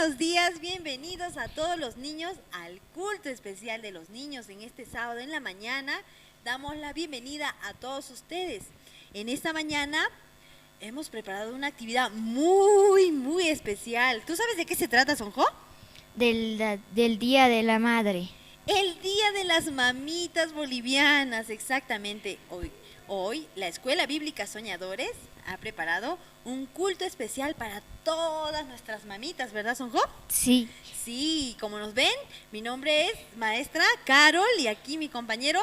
buenos días, bienvenidos a todos los niños al culto especial de los niños en este sábado en la mañana. Damos la bienvenida a todos ustedes. En esta mañana hemos preparado una actividad muy especial. ¿Tú sabes de qué se trata, Sonjo? Del Día de la Madre. El Día de las Mamitas Bolivianas, exactamente. Hoy la Escuela Bíblica Soñadores ha preparado un culto especial para todas nuestras mamitas, ¿verdad, Sonjo? Sí. Sí, como nos ven, mi nombre es maestra Carol y aquí mi compañero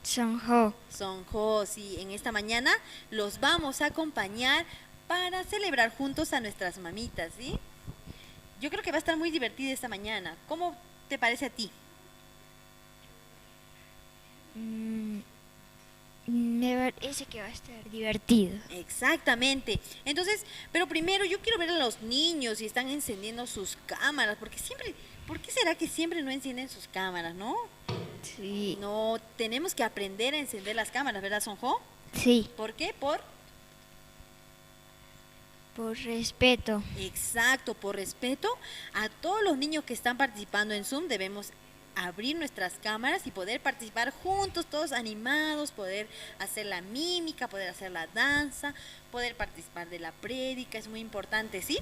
Sonjo. Sonjo. Sí, en esta mañana los vamos a acompañar para celebrar juntos a nuestras mamitas, ¿sí? Yo creo que va a estar muy divertida esta mañana. ¿Cómo te parece a ti? Me parece que va a estar divertido. Exactamente. Entonces, pero primero yo quiero ver a los niños si están encendiendo sus cámaras, porque ¿por qué será que siempre no encienden sus cámaras, no? Sí. No, tenemos que aprender a encender las cámaras, ¿verdad, Sonjo? Sí. ¿Por qué? Por respeto. Exacto, por respeto a todos los niños que están participando en Zoom, debemos abrir nuestras cámaras y poder participar juntos, todos animados, poder hacer la mímica, poder hacer la danza, poder participar de la prédica, es muy importante, ¿sí?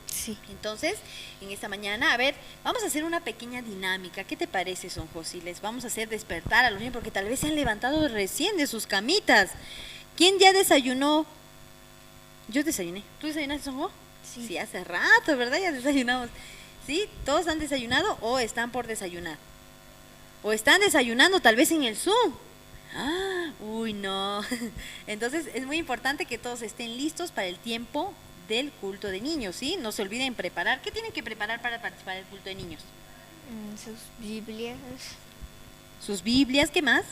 Sí. Entonces, en esta mañana, a ver, vamos a hacer una pequeña dinámica. ¿Qué te parece, Sonjo? Si les vamos a hacer despertar a los niños, porque tal vez se han levantado recién de sus camitas. ¿Quién ya desayunó? Yo desayuné. ¿Tú desayunaste, Sonjo? Sí. Sí, hace rato, ¿verdad? Ya desayunamos. ¿Sí? ¿Todos han desayunado o están por desayunar? ¿O están desayunando tal vez en el Zoom? Uy, no. Entonces, es muy importante que todos estén listos para el tiempo del culto de niños, ¿sí? No se olviden preparar. ¿Qué tienen que preparar para participar del culto de niños? Sus Biblias. Sus Biblias, ¿qué más?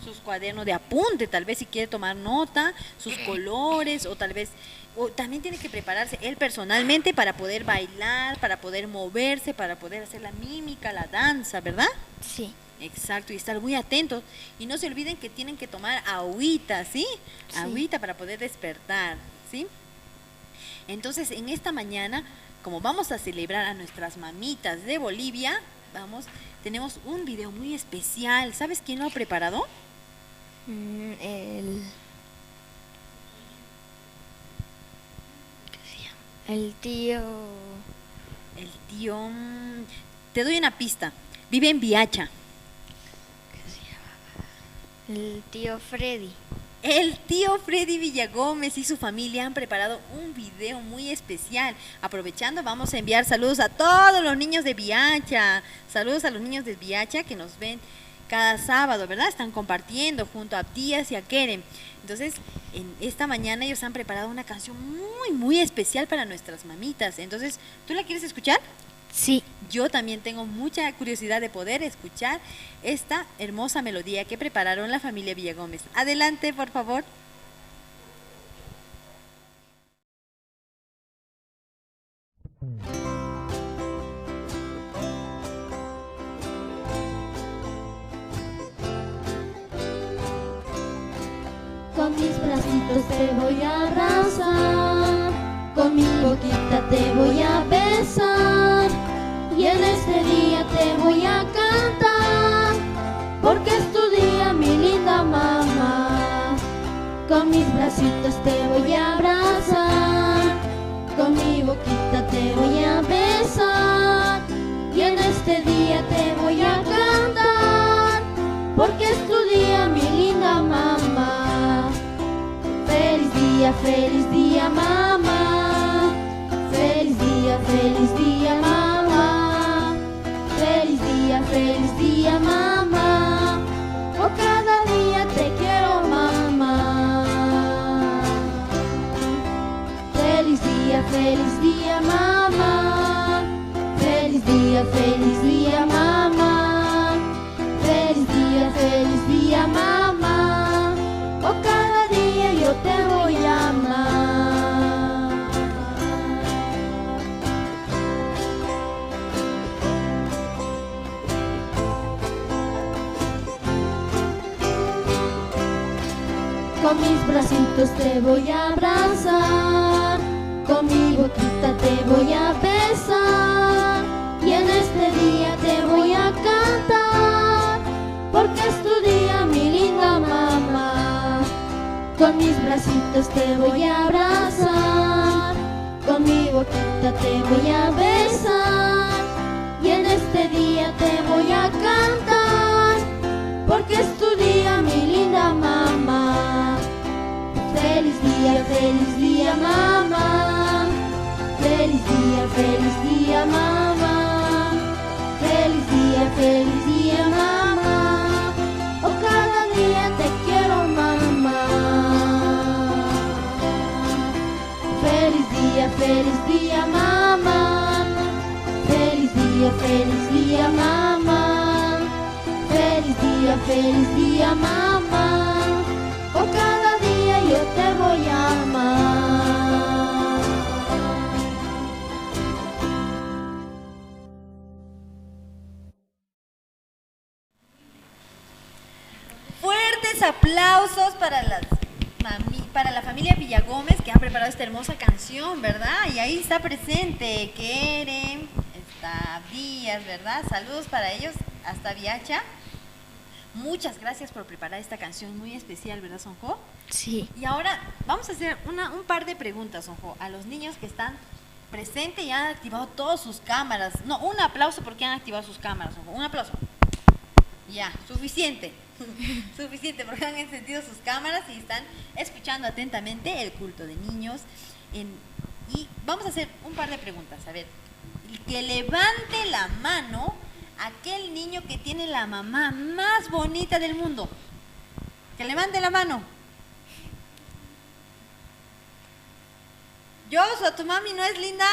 Sus cuadernos de apunte, tal vez si quiere tomar nota, sus colores, o tal vez, o también tiene que prepararse él personalmente para poder bailar, para poder moverse, para poder hacer la mímica, la danza, ¿verdad? Sí. Exacto, y estar muy atentos. Y no se olviden que tienen que tomar agüita, ¿sí? Sí. Agüita para poder despertar, ¿sí? Entonces, en esta mañana, como vamos a celebrar a nuestras mamitas de Bolivia, tenemos un video muy especial. ¿Sabes quién lo ha preparado? El tío. Te doy una pista. Vive en Viacha. El tío Freddy. El tío Freddy Villagómez y su familia han preparado un video muy especial. Aprovechando, vamos a enviar saludos a todos los niños de Viacha. Saludos a los niños de Viacha que nos ven cada sábado, ¿verdad? Están compartiendo junto a Tías y a Keren. Entonces, en esta mañana ellos han preparado una canción muy especial para nuestras mamitas. Entonces, ¿tú la quieres escuchar? Sí. Yo también tengo mucha curiosidad de poder escuchar esta hermosa melodía que prepararon la familia Villagómez. Adelante, por favor. Con mis bracitos te voy a abrazar, con mi boquita te voy a besar, y en este día te voy a cantar, porque es tu día, mi linda mamá. Con mis bracitos te voy a abrazar, con mi boquita te voy a besar, y en este día te voy a cantar, porque es tu día, mi linda mamá. Feliz día mamá, feliz día mamá, feliz día mamá, oh cada día te quiero mamá. Feliz día mamá, feliz día mamá, feliz día mamá, oh cada día yo te voy a amar. Con mis bracitos te voy a abrazar, Con mis bracitos te voy a abrazar, con mi boquita te voy a besar, y en este día te voy a cantar, porque es tu día, mi linda mamá. Feliz día, mamá. Feliz día, mamá. Feliz día, mamá. Oh, cada día te quiero, mamá. Feliz día, mamá. Feliz día, mamá. Feliz día, mamá. Oh, cada día yo te voy a amar. Fuertes aplausos para la familia Villagómez que ha preparado esta hermosa canción, ¿verdad? Y ahí está presente Keren, está Díaz, ¿verdad? Saludos para ellos hasta Viacha. Muchas gracias por preparar esta canción muy especial, ¿verdad, Sonjo? Sí. Y ahora vamos a hacer un par de preguntas, Sonjo, a los niños que están presentes y han activado todas sus cámaras. No, un aplauso porque han activado sus cámaras, Sonjo. Un aplauso. Ya, suficiente. Suficiente porque han encendido sus cámaras y están escuchando atentamente el culto de niños. Y vamos a hacer un par de preguntas. A ver, que levante la mano aquel niño que tiene la mamá más bonita del mundo. Que levante la mano. Joshua, ¿tu mami no es linda?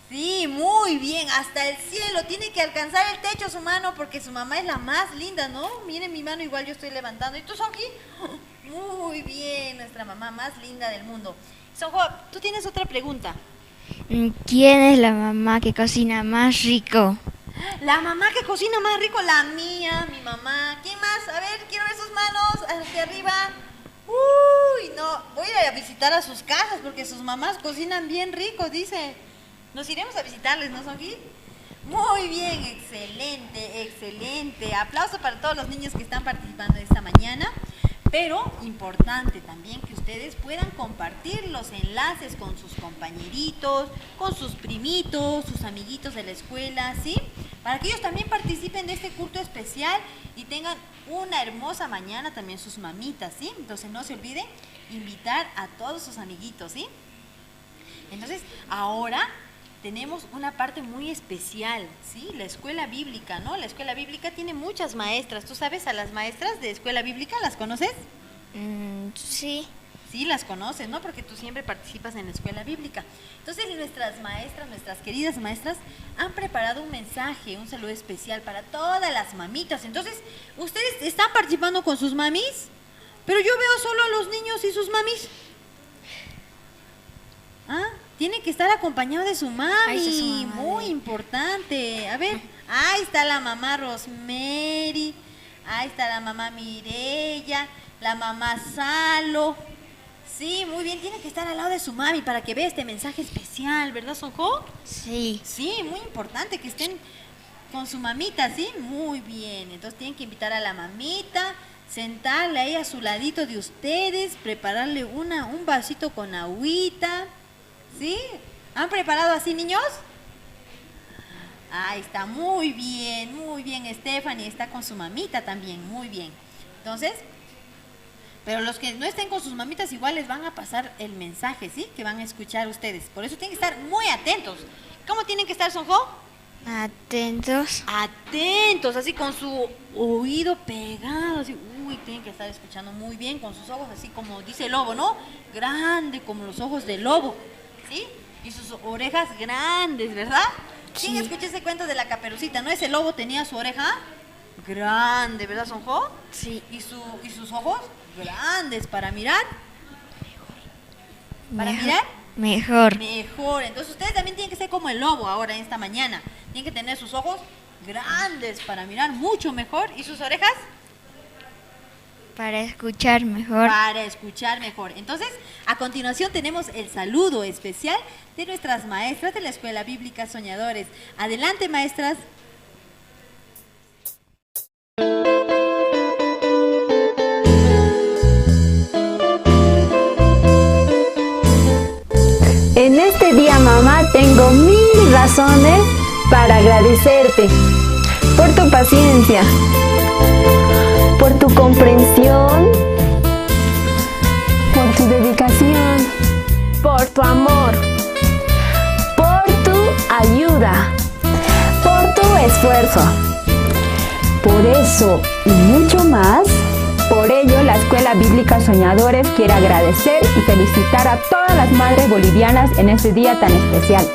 Sí, muy bien, hasta el cielo, tiene que alcanzar el techo su mano porque su mamá es la más linda, ¿no? Miren mi mano, igual yo estoy levantando. ¿Y tú, Sonji? Muy bien, nuestra mamá más linda del mundo. Sonjo, tú tienes otra pregunta. ¿Quién es la mamá que cocina más rico? La mamá que cocina más rico, la mía, mi mamá. ¿Quién más? A ver, quiero ver sus manos hacia arriba. Uy, no, voy a ir a visitar a sus casas porque sus mamás cocinan bien rico, dice. Nos iremos a visitarles, ¿no, Sonji? Muy bien, excelente, excelente. Aplauso para todos los niños que están participando esta mañana. Pero importante también que ustedes puedan compartir los enlaces con sus compañeritos, con sus primitos, sus amiguitos de la escuela, ¿sí? Para que ellos también participen de este culto especial y tengan una hermosa mañana también sus mamitas, ¿sí? Entonces no se olviden invitar a todos sus amiguitos, ¿sí? Entonces ahora tenemos una parte muy especial, ¿sí? La escuela bíblica, ¿no? La escuela bíblica tiene muchas maestras. ¿Tú sabes a las maestras de escuela bíblica? ¿Las conoces? Sí. Sí, las conoces, ¿no? Porque tú siempre participas en la escuela bíblica. Entonces nuestras maestras, nuestras queridas maestras, han preparado un mensaje, un saludo especial para todas las mamitas. Entonces, ¿ustedes están participando con sus mamis? Pero yo veo solo a los niños y sus mamis. ¿Ah? Tiene que estar acompañado de su mami, Ahí está su mamá, muy importante. A ver, ahí está la mamá Rosemary, ahí está la mamá Mireya, la mamá Salo. Sí, muy bien, tiene que estar al lado de su mami para que vea este mensaje especial, ¿verdad, Sonjo? Sí. Sí, muy importante que estén con su mamita, ¿sí? Muy bien, entonces tienen que invitar a la mamita, sentarla ahí a su ladito de ustedes, prepararle un vasito con agüita. ¿Sí? ¿Han preparado así, niños? Ahí está, muy bien, Stephanie está con su mamita también, muy bien. Entonces, pero los que no estén con sus mamitas igual les van a pasar el mensaje, ¿sí? Que van a escuchar ustedes. Por eso tienen que estar muy atentos. ¿Cómo tienen que estar, Sonjo? Atentos. Atentos, así con su oído pegado, así, uy, tienen que estar escuchando muy bien, con sus ojos así como dice el lobo, ¿no? Grande, como los ojos del lobo. ¿Sí? Y sus orejas grandes, ¿verdad? Sí. ¿Quién escuchó ese cuento de la Caperucita? ¿No? Ese lobo tenía su oreja grande, ¿verdad, Sonjo? Sí. ¿Y sus ojos? Grandes, ¿para mirar? ¿Para mirar? Mejor. Mejor. Entonces ustedes también tienen que ser como el lobo ahora, en esta mañana. Tienen que tener sus ojos grandes para mirar mucho mejor. ¿Y sus orejas? Para escuchar mejor. Para escuchar mejor. Entonces, a continuación tenemos el saludo especial de nuestras maestras de la Escuela Bíblica Soñadores. Adelante, maestras. este día, mamá, tengo 1000 razones para agradecerte por tu paciencia, por tu comprensión, por tu dedicación, por tu amor, por tu ayuda, por tu esfuerzo. Por eso y mucho más, por ello la Escuela Bíblica Soñadores quiere agradecer y felicitar a todas las madres bolivianas en este día tan especial.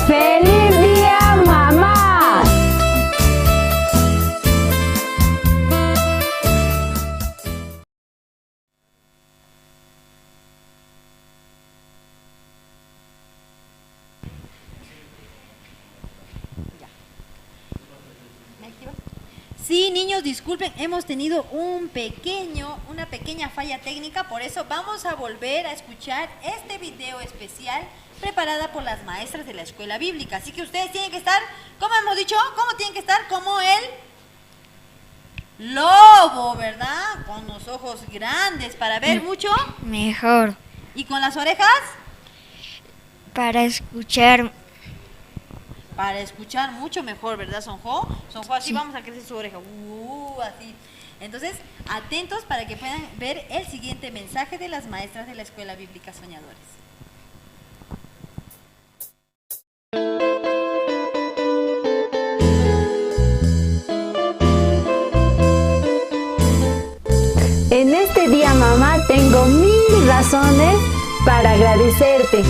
¡Feliz día, mamá! Sí, niños, disculpen, hemos tenido una pequeña falla técnica, por eso vamos a volver a escuchar este video especial preparada por las maestras de la escuela bíblica. Así que ustedes tienen que estar, ¿cómo hemos dicho? ¿Cómo tienen que estar? Como el lobo, ¿verdad? Con los ojos grandes para ver mucho. Mejor. ¿Y con las orejas? Para escuchar. Para escuchar mucho mejor, ¿verdad, Sonjo? Sonjo, así Sí. vamos a crecer su oreja. Así. Entonces, atentos para que puedan ver el siguiente mensaje de las maestras de la Escuela Bíblica Soñadores. En este día, mamá, tengo 1000 razones para agradecerte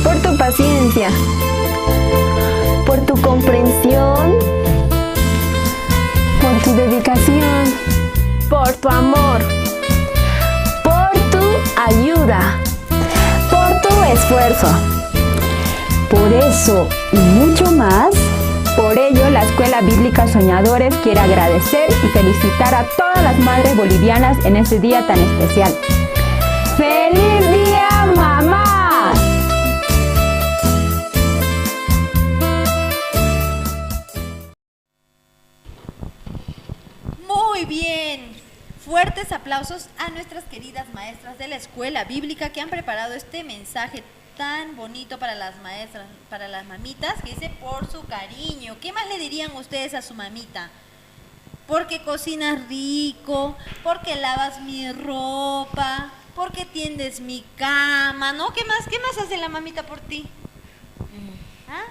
por tu paciencia, por tu comprensión, por tu dedicación, por tu amor, por tu ayuda, por tu esfuerzo. Por eso y mucho más, por ello la Escuela Bíblica Soñadores quiere agradecer y felicitar a todas las madres bolivianas en este día tan especial. ¡Feliz día, mamá! Muy bien. Fuertes aplausos a nuestras queridas maestras de la Escuela Bíblica que han preparado este mensaje tan bonito para las maestras, para las mamitas, que dice por su cariño. ¿Qué más le dirían ustedes a su mamita? Porque cocinas rico, porque lavas mi ropa, porque tiendes mi cama, ¿no? ¿Qué más hace la mamita por ti? ¿Ah?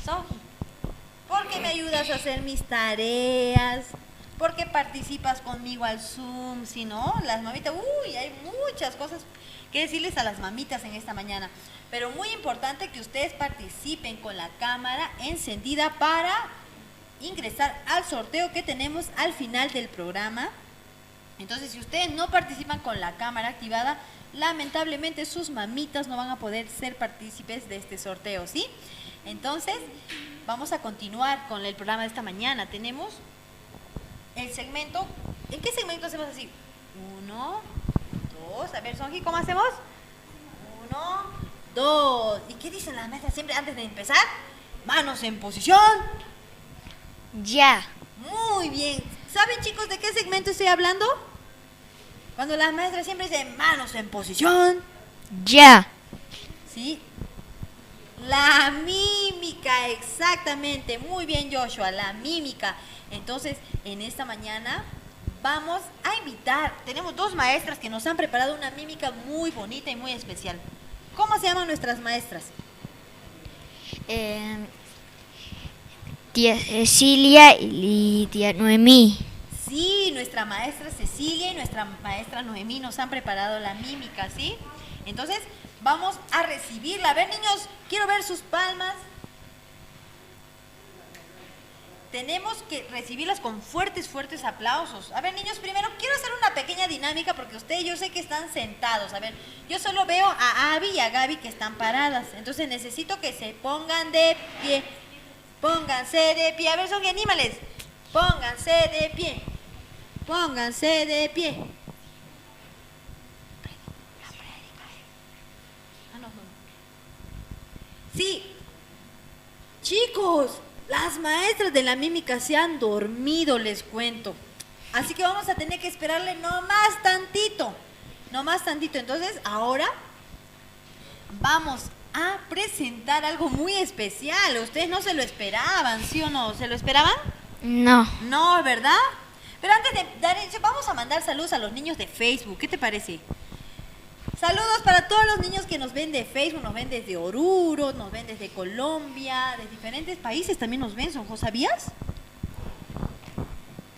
Soji. Porque me ayudas a hacer mis tareas, porque participas conmigo al Zoom, si no, las mamitas, hay muchas cosas que decirles a las mamitas en esta mañana. Pero muy importante que ustedes participen con la cámara encendida para ingresar al sorteo que tenemos al final del programa. Entonces, si ustedes no participan con la cámara activada, lamentablemente sus mamitas no van a poder ser partícipes de este sorteo, ¿sí? Entonces, vamos a continuar con el programa de esta mañana. Tenemos el segmento. ¿En qué segmento hacemos así? 1, 2. A ver, Sonji, ¿cómo hacemos? 1, 2. ¿Y qué dicen las maestras siempre antes de empezar? Manos en posición. Ya. Muy bien. ¿Saben, chicos, de qué segmento estoy hablando? Cuando las maestras siempre dicen manos en posición. Ya. ¿Sí? La mímica, exactamente. Muy bien, Joshua, la mímica. Entonces, en esta mañana vamos a invitar. Tenemos 2 maestras que nos han preparado una mímica muy bonita y muy especial. ¿Cómo se llaman nuestras maestras? Tía Cecilia y tía Noemí. Sí, nuestra maestra Cecilia y nuestra maestra Noemí nos han preparado la mímica, ¿sí? Entonces, vamos a recibirla. A ver, niños, quiero ver sus palmas. Tenemos que recibirlas con fuertes aplausos. A ver, niños, primero quiero hacer una pequeña dinámica porque ustedes yo sé que están sentados. A ver, yo solo veo a Abby y a Gaby que están paradas. Entonces necesito que se pongan de pie. Pónganse de pie. A ver, Sonia, anímales. Pónganse de pie. Pónganse de pie. Sí. Chicos, las maestras de la mímica se han dormido, les cuento. Así que vamos a tener que esperarle no más tantito. Entonces, ahora vamos a presentar algo muy especial. Ustedes no se lo esperaban, ¿sí o no? ¿Se lo esperaban? No. No, ¿verdad? Pero antes de dar eso, vamos a mandar saludos a los niños de Facebook. ¿Qué te parece? Saludos para todos los niños que nos ven de Facebook, nos ven desde Oruro, nos ven desde Colombia, de diferentes países también nos ven, ¿Sonjo? ¿Sabías?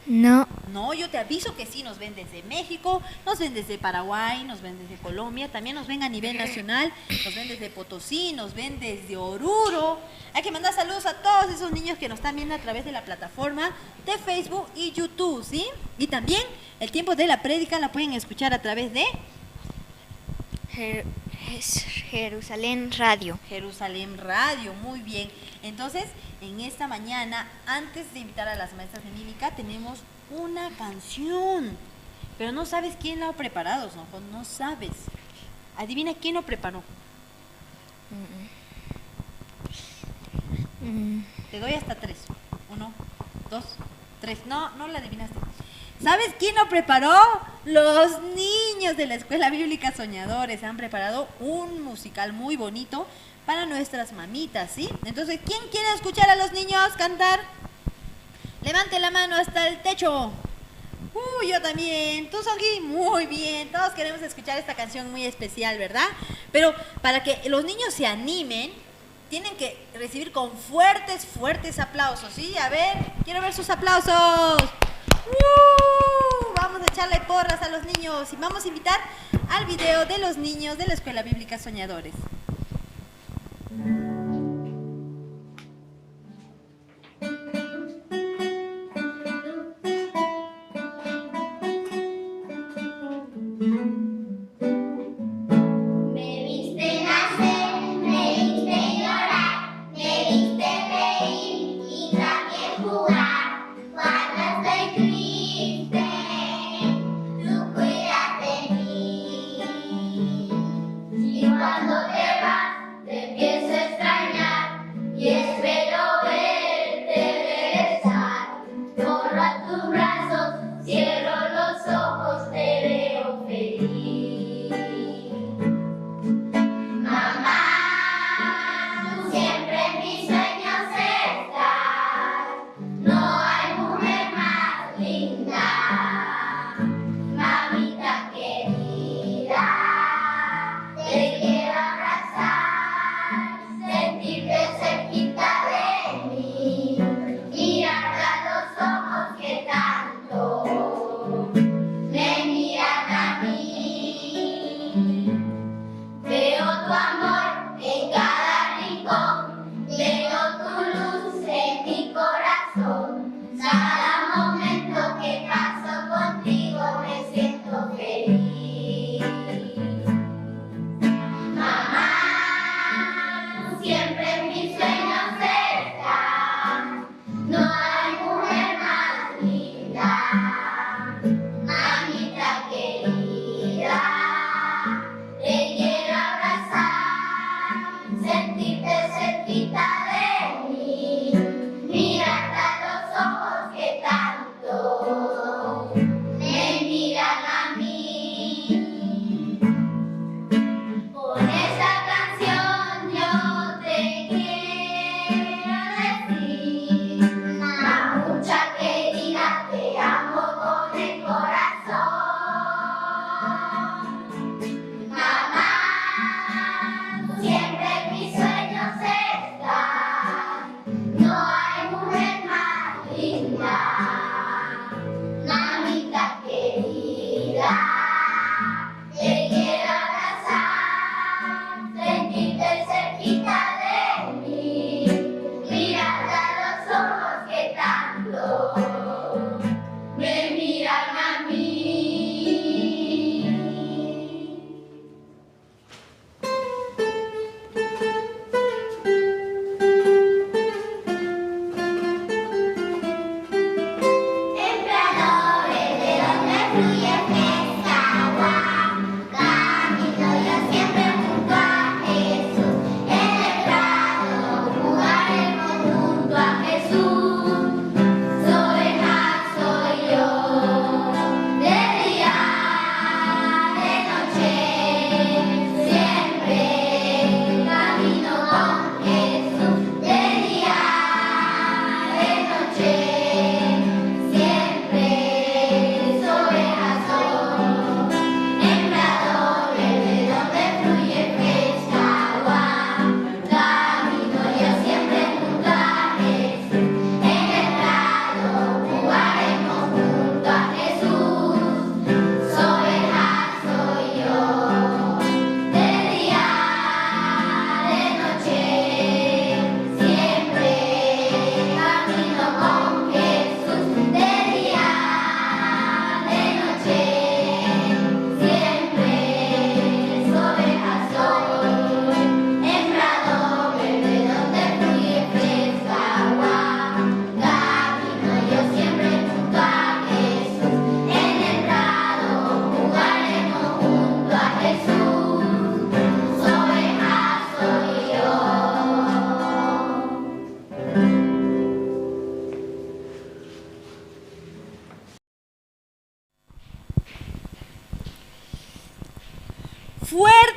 No. No, yo te aviso que sí, nos ven desde México, nos ven desde Paraguay, nos ven desde Colombia, también nos ven a nivel nacional, nos ven desde Potosí, nos ven desde Oruro. Hay que mandar saludos a todos esos niños que nos están viendo a través de la plataforma de Facebook y YouTube, ¿sí? Y también el tiempo de la prédica la pueden escuchar a través de Jerusalén Radio. Jerusalén Radio, muy bien. Entonces, en esta mañana, antes de invitar a las maestras de mímica, tenemos una canción. Pero no sabes quién la ha preparado, Sonjo, no sabes. Adivina quién lo preparó. Te doy hasta 3. 1, 2, 3. No la adivinaste. ¿Sabes quién lo preparó? Los niños de la Escuela Bíblica Soñadores han preparado un musical muy bonito para nuestras mamitas, ¿sí? Entonces, ¿quién quiere escuchar a los niños cantar? Levante la mano hasta el techo. Yo también. ¿Tú, Sonji? Muy bien. Todos queremos escuchar esta canción muy especial, ¿verdad? Pero para que los niños se animen, tienen que recibir con fuertes aplausos, ¿sí? A ver, quiero ver sus aplausos. Vamos a echarle porras a los niños y vamos a invitar al video de los niños de la Escuela Bíblica Soñadores.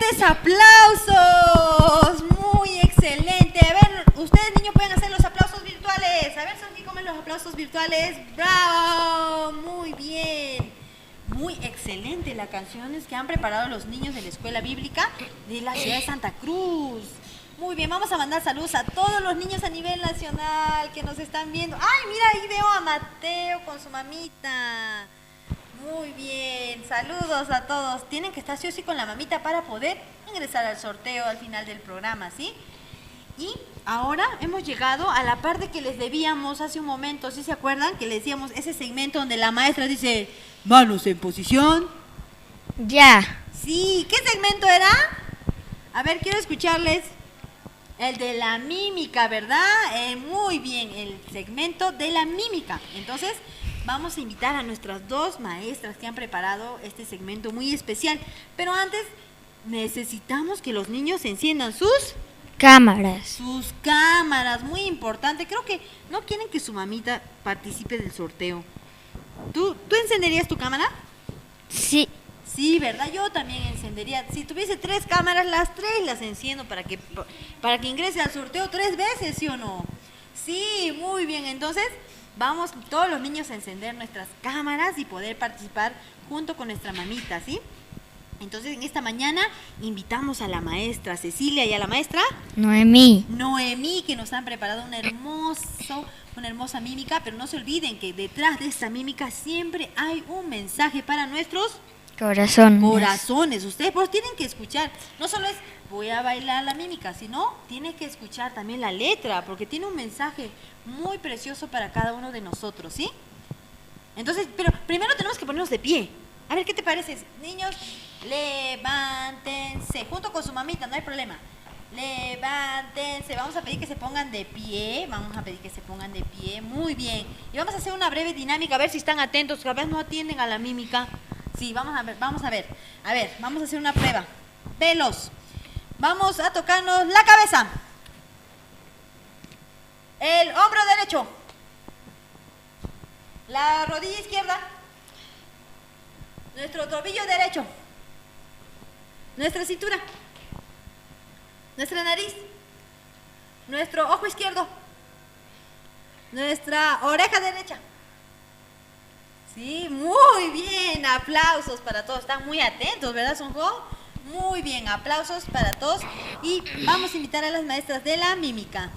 Fuertes aplausos. Muy excelente. A ver, ustedes niños pueden hacer los aplausos virtuales. A ver, Sofi, ¿cómo es los aplausos virtuales? ¡Bravo! Muy bien. Muy excelente las canciones que han preparado los niños de la escuela bíblica de la ciudad de Santa Cruz. Muy bien, vamos a mandar saludos a todos los niños a nivel nacional que nos están viendo. ¡Ay, mira, ahí veo a Mateo con su mamita! Muy bien, saludos a todos. Tienen que estar sí o sí con la mamita para poder ingresar al sorteo al final del programa, ¿sí? Y ahora hemos llegado a la parte que les debíamos hace un momento, ¿sí se acuerdan? Que les decíamos ese segmento donde la maestra dice, manos en posición. Ya. Sí, ¿qué segmento era? A ver, quiero escucharles. El de la mímica, ¿verdad? Muy bien, el segmento de la mímica. Entonces, vamos a invitar a nuestras dos maestras que han preparado este segmento muy especial. Pero antes, necesitamos que los niños enciendan sus Cámaras. cámaras, muy importante. Creo que no quieren que su mamita participe del sorteo. ¿Tú encenderías tu cámara? Sí. Sí, ¿verdad? Yo también encendería. Si tuviese 3 cámaras, las 3 las enciendo para que ingrese al sorteo 3 veces, ¿sí o no? Sí, muy bien. Entonces, vamos todos los niños a encender nuestras cámaras y poder participar junto con nuestra mamita, ¿sí? Entonces, en esta mañana invitamos a la maestra Cecilia y a la maestra Noemí. Noemí, que nos han preparado una hermosa mímica, pero no se olviden que detrás de esta mímica siempre hay un mensaje para nuestros corazones. Ustedes pues tienen que escuchar. No solo es voy a bailar la mímica, sino tienen que escuchar también la letra, porque tiene un mensaje muy precioso para cada uno de nosotros, ¿sí? Entonces, pero primero tenemos que ponernos de pie. A ver, ¿qué te parece? Niños, levántense, junto con su mamita, no hay problema. Levántense, vamos a pedir que se pongan de pie, muy bien. Y vamos a hacer una breve dinámica, a ver si están atentos, que a veces no atienden a la mímica. Sí, vamos a ver. A ver, vamos a hacer una prueba. Velos. Vamos a tocarnos la cabeza. El hombro derecho. La rodilla izquierda. Nuestro tobillo derecho. Nuestra cintura. Nuestra nariz. Nuestro ojo izquierdo. Nuestra oreja derecha. Sí, muy bien, aplausos para todos, están muy atentos, ¿verdad, Sonjo? Muy bien, aplausos para todos y vamos a invitar a las maestras de la mímica.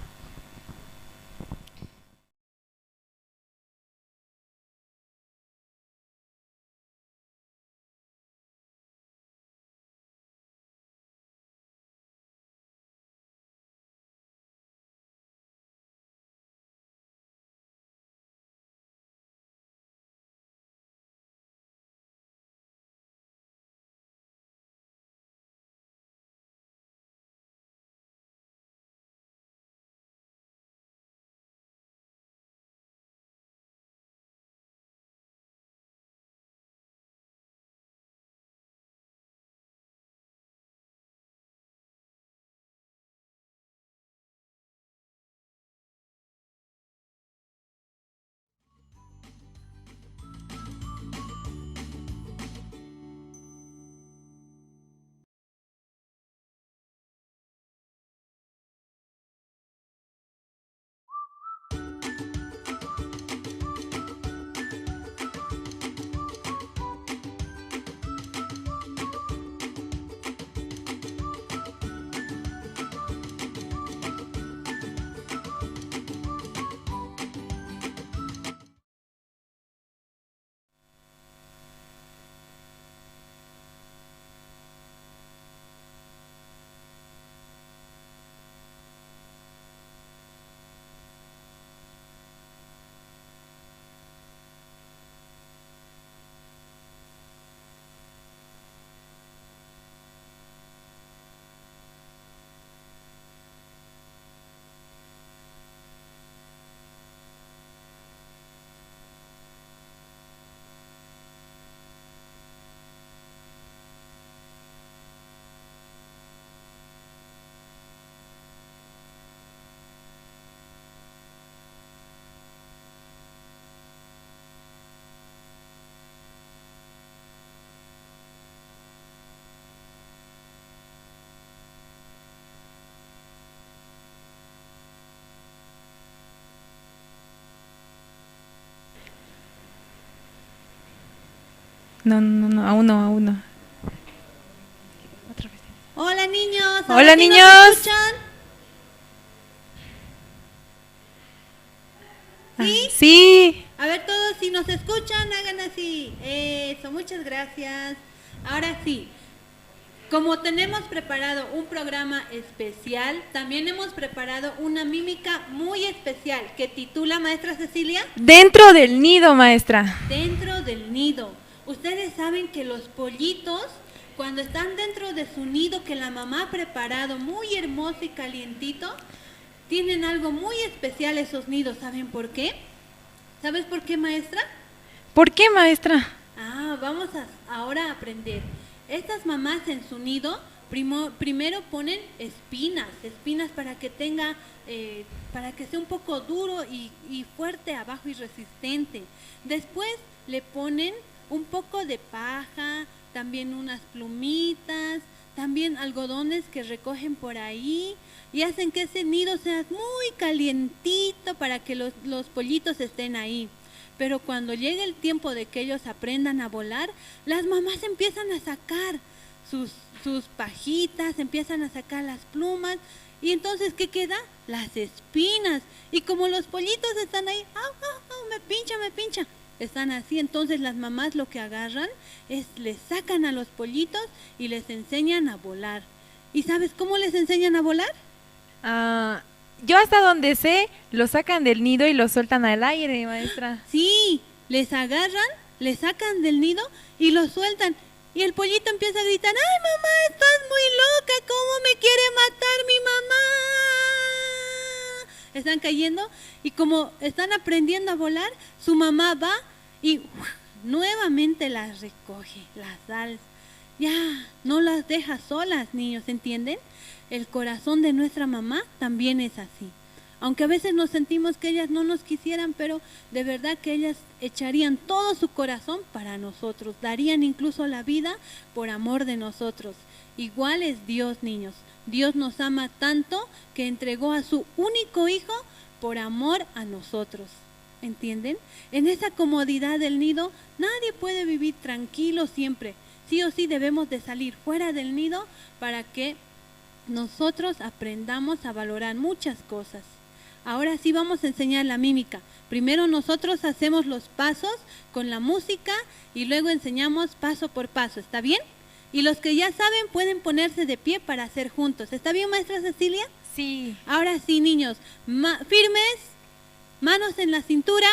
No, aún no. Otra vez. Hola niños. Hola, ¿sí niños. nos escuchan? ¿Sí? Sí. A ver todos, si nos escuchan, hagan así. Eso, muchas gracias. Ahora sí, como tenemos preparado un programa especial, también hemos preparado una mímica muy especial que titula, maestra Cecilia, Dentro del nido, maestra. Dentro del nido. Ustedes saben que los pollitos, cuando están dentro de su nido que la mamá ha preparado, muy hermoso y calientito, tienen algo muy especial esos nidos. ¿Saben por qué? ¿Sabes por qué, maestra? ¿Por qué, maestra? Vamos ahora a aprender. Estas mamás en su nido primero ponen espinas para que tenga, para que sea un poco duro y fuerte abajo y resistente. Después le ponen un poco de paja, también unas plumitas, también algodones que recogen por ahí y hacen que ese nido sea muy calientito para que los pollitos estén ahí. Pero cuando llegue el tiempo de que ellos aprendan a volar, las mamás empiezan a sacar sus pajitas, empiezan a sacar las plumas, y entonces, ¿qué queda? Las espinas. Y como los pollitos están ahí, me pincha, están así, entonces las mamás lo que agarran es, les sacan a los pollitos y les enseñan a volar. ¿Y sabes cómo les enseñan a volar? Yo hasta donde sé, lo sacan del nido y lo sueltan al aire, maestra. Sí, les agarran, les sacan del nido y lo sueltan. Y el pollito empieza a gritar, ¡ay, mamá, estás muy loca! ¿Cómo me quiere matar mi mamá? Están cayendo y como están aprendiendo a volar, su mamá va y nuevamente las recoge, las alza. Ya, no las deja solas, niños, ¿entienden? El corazón de nuestra mamá también es así. Aunque a veces nos sentimos que ellas no nos quisieran, pero de verdad que ellas echarían todo su corazón para nosotros, darían incluso la vida por amor de nosotros. Igual es Dios, niños. Dios nos ama tanto que entregó a su único hijo por amor a nosotros. ¿Entienden? En esa comodidad del nido nadie puede vivir tranquilo siempre. Sí o sí debemos de salir fuera del nido para que nosotros aprendamos a valorar muchas cosas. Ahora sí vamos a enseñar la mímica. Primero nosotros hacemos los pasos con la música y luego enseñamos paso por paso. ¿Está bien? Y los que ya saben pueden ponerse de pie para hacer juntos. ¿Está bien, maestra Cecilia? Sí. Ahora sí, niños. Firmes, manos en la cintura.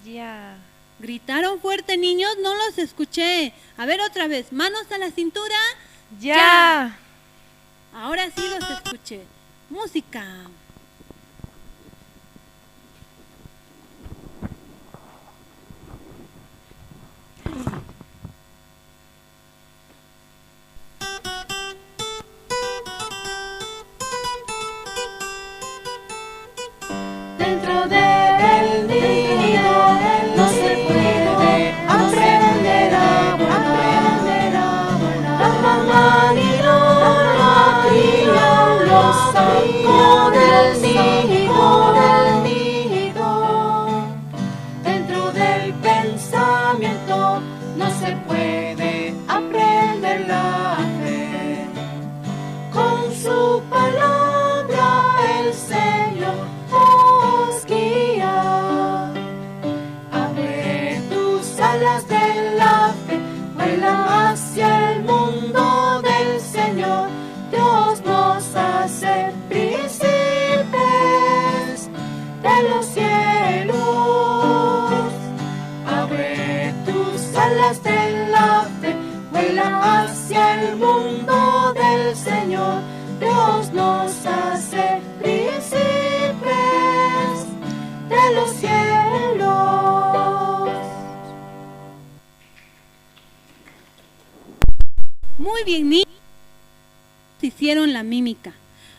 Ya. Gritaron fuerte, niños, no los escuché. A ver otra vez, manos a la cintura. Ya. Ahora sí los escuché. Música. Dentro del nido no se puede aprender a volar. La mamá ni la cría lo sacó del nido. Dentro del pensamiento no se puede aprender la fe. Con su palabra el Señor nos guía. Abre tus alas de la fe, vuela hacia el mundo del Señor. Dios nos hace príncipes de los cielos. Abre tus alas de la fe, vuela hacia el mundo del Señor. Dios nos hace príncipes de los cielos. Muy bien, niños. Hicieron la mímica.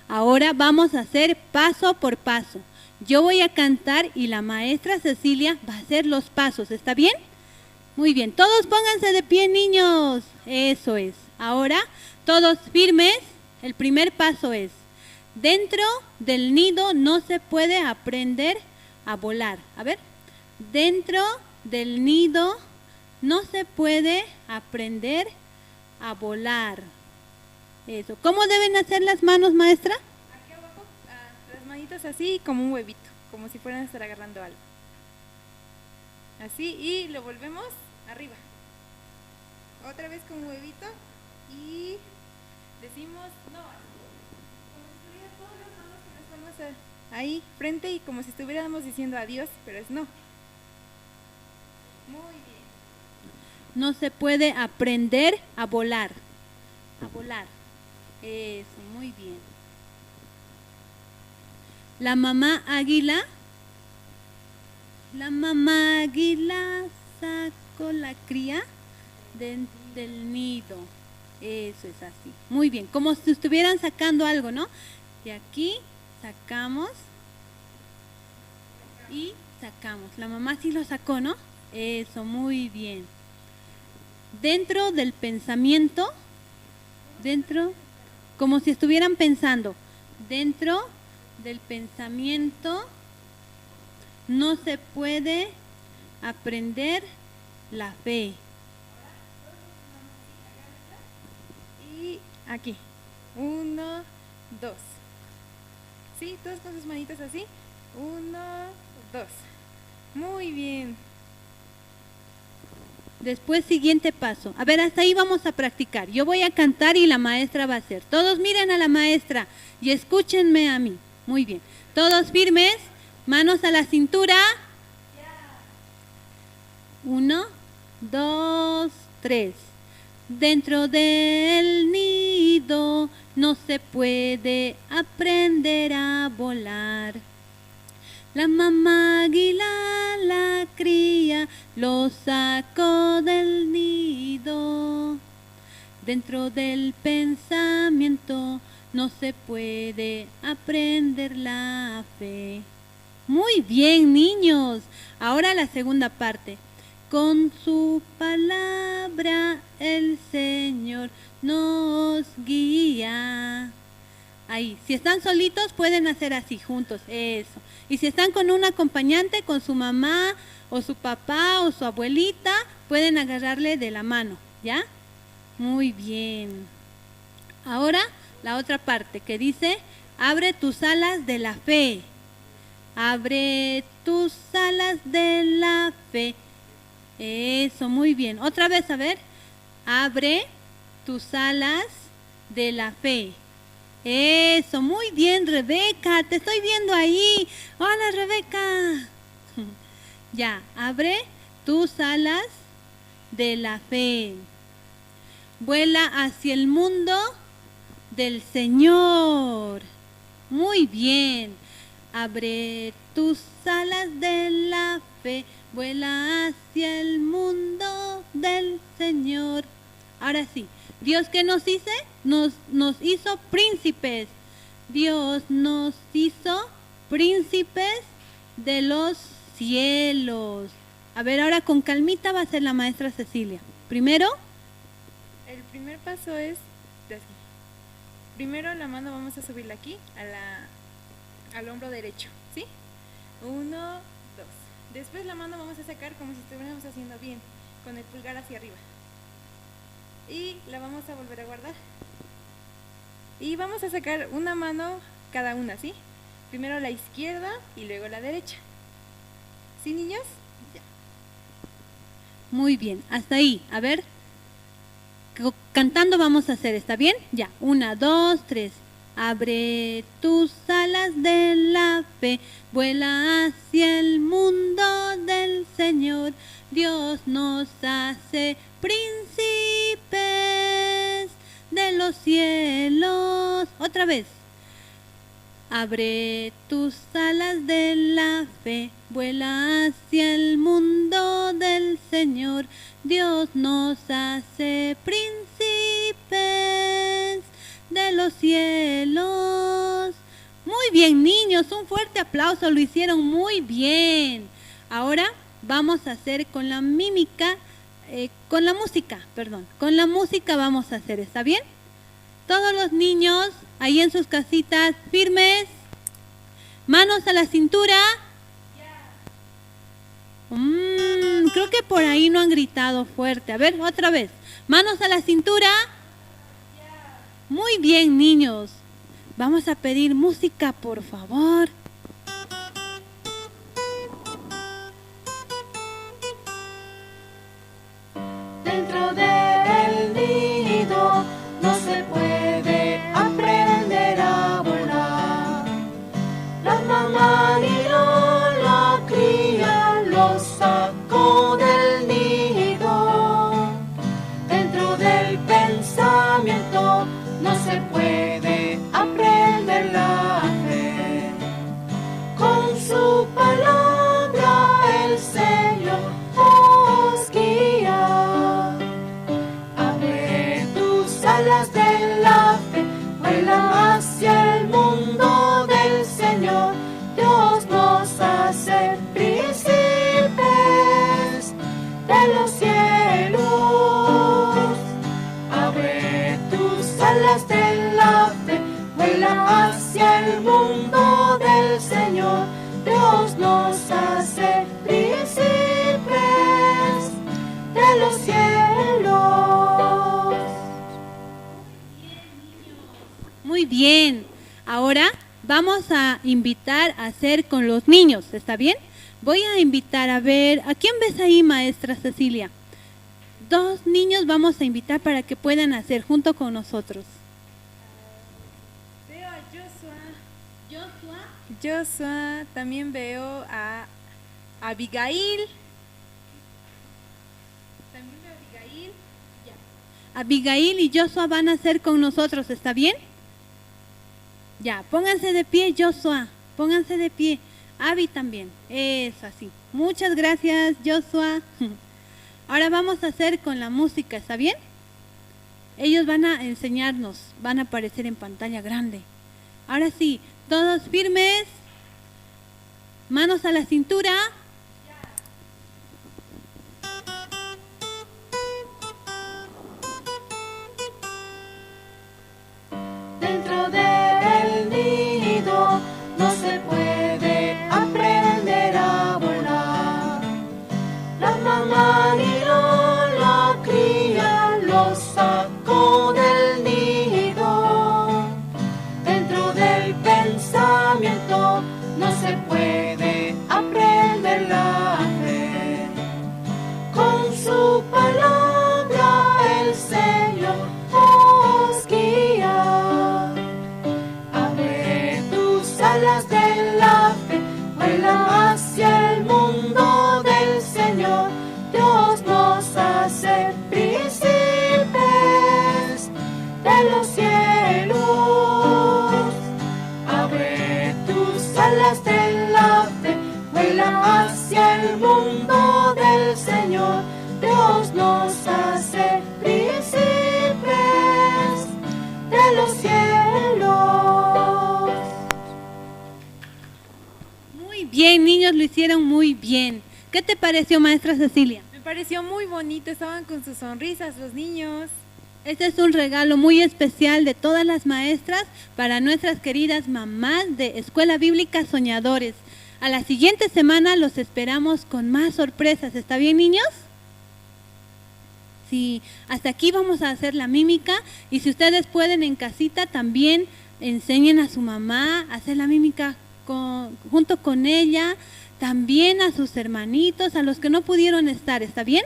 Ahora vamos a hacer paso por paso. Yo voy a cantar y la maestra Cecilia va a hacer los pasos. ¿Está bien? Muy bien. Todos pónganse de pie, niños. Eso es. Ahora, todos firmes. El primer paso es: dentro del nido no se puede aprender a volar. A ver. Dentro del nido No se puede aprender a volar. Eso. ¿Cómo deben hacer las manos, maestra? Aquí abajo, las manitos así como un huevito, como si fueran a estar agarrando algo. Así, y lo volvemos arriba. Otra vez con un huevito y decimos no. Como si estuvieran todas las manos con las palmas ahí frente y como si estuviéramos diciendo adiós, pero es no. Muy bien. No se puede aprender a volar. A volar. Eso, muy bien. La mamá águila sacó la cría del nido. Eso es así. Muy bien, como si estuvieran sacando algo, ¿no? De aquí sacamos y sacamos. La mamá sí lo sacó, ¿no? Eso, muy bien. Dentro del pensamiento, como si estuvieran pensando, dentro del pensamiento no se puede aprender la fe. Y aquí, 1, 2. Sí, todos con sus manitas así. 1, 2. Muy bien. Después, siguiente paso. A ver, hasta ahí vamos a practicar. Yo voy a cantar y la maestra va a hacer. Todos miren a la maestra y escúchenme a mí. Muy bien. Todos firmes, manos a la cintura. 1, 2, 3. Dentro del nido no se puede aprender a volar. La mamá águila, la cría, lo sacó del nido. Dentro del pensamiento no se puede aprender la fe. Muy bien, niños. Ahora la segunda parte. Con su palabra el Señor nos guía. Ahí, si están solitos pueden hacer así, juntos, eso. Y si están con un acompañante, con su mamá o su papá o su abuelita, pueden agarrarle de la mano, ¿ya? Muy bien. Ahora la otra parte que dice, abre tus alas de la fe. Abre tus alas de la fe. Eso, muy bien. Otra vez, a ver. Abre tus alas de la fe. Eso, muy bien, Rebeca, te estoy viendo ahí. Hola, Rebeca. Ya, abre tus alas de la fe. Vuela hacia el mundo del Señor. Muy bien. Abre tus alas de la fe. Vuela hacia el mundo del Señor. Ahora sí. Dios, ¿qué nos hizo? Nos hizo príncipes. Dios nos hizo príncipes de los cielos. A ver, ahora con calmita va a ser la maestra Cecilia. Primero. El primer paso es de aquí. Primero la mano vamos a subirla aquí, al hombro derecho, ¿sí? 1, 2. Después la mano vamos a sacar como si estuviéramos haciendo bien, con el pulgar hacia arriba. Y la vamos a volver a guardar. Y vamos a sacar una mano cada una, ¿sí? Primero la izquierda y luego la derecha. ¿Sí, niños? Ya. Muy bien, hasta ahí. A ver, cantando vamos a hacer, ¿está bien? Ya, 1, 2, 3. Abre tus alas de la fe, vuela hacia el mundo del Señor. Dios nos hace príncipes de los cielos. Otra vez. Abre tus alas de la fe, vuela hacia el mundo del Señor. Dios nos hace príncipes de los cielos. Muy bien, niños, un fuerte aplauso, lo hicieron muy bien. Ahora vamos a hacer con la mímica, con la música vamos a hacer, ¿está bien? Todos los niños ahí en sus casitas, firmes, manos a la cintura. creo que por ahí no han gritado fuerte. A ver, otra vez. Manos a la cintura. Muy bien, niños. Vamos a pedir música, por favor. Dentro del nido no se puede aprender a volar. La mamá miró la cría, lo sacó del nido. Dentro del pensamiento no se puede aprender la fe. Con su palabra el Señor os guía. Abre tus alas de la fe, vuela hacia el mundo del Señor. Dios nos hace príncipes de los cielos. Abre tus alas de la fe, vuela hacia el mundo del Señor. Dios nos hace príncipes de los cielos. Muy bien. Ahora vamos a invitar a hacer con los niños, ¿está bien? Voy a invitar a ver, ¿a quién ves ahí, maestra Cecilia? 2 niños vamos a invitar para que puedan hacer junto con nosotros. Veo a Joshua, también veo a Abigail. También veo a Abigail. Ya. Abigail y Joshua van a hacer con nosotros, ¿está bien? Ya, pónganse de pie, Joshua, pónganse de pie. Abby también, eso así. Muchas gracias, Joshua. Ahora vamos a hacer con la música, ¿está bien? Ellos van a enseñarnos, van a aparecer en pantalla grande. Ahora sí, todos firmes, manos a la cintura. Dentro del nido no se puede aprender a volar. La mamá miró la cría, lo sacó del nido. Dentro del pensamiento no se puede aprender la fe. Con su palabra el Señor os guía. Abre tus alas de la fe, vuela hacia el mundo del Señor. Dios nos hace príncipes de los cielos. Abre tus alas de la fe, vuela hacia el mundo del Señor. Dios nos hace príncipes de los cielos. Muy bien, niños, lo hicieron muy bien. ¿Qué te pareció, maestra Cecilia? Me pareció muy bonito, estaban con sus sonrisas los niños. Este es un regalo muy especial de todas las maestras para nuestras queridas mamás de Escuela Bíblica Soñadores. A la siguiente semana los esperamos con más sorpresas. ¿Está bien, niños? Sí, hasta aquí vamos a hacer la mímica y si ustedes pueden en casita también enseñen a su mamá a hacer la mímica junto con ella, también a sus hermanitos, a los que no pudieron estar, ¿está bien?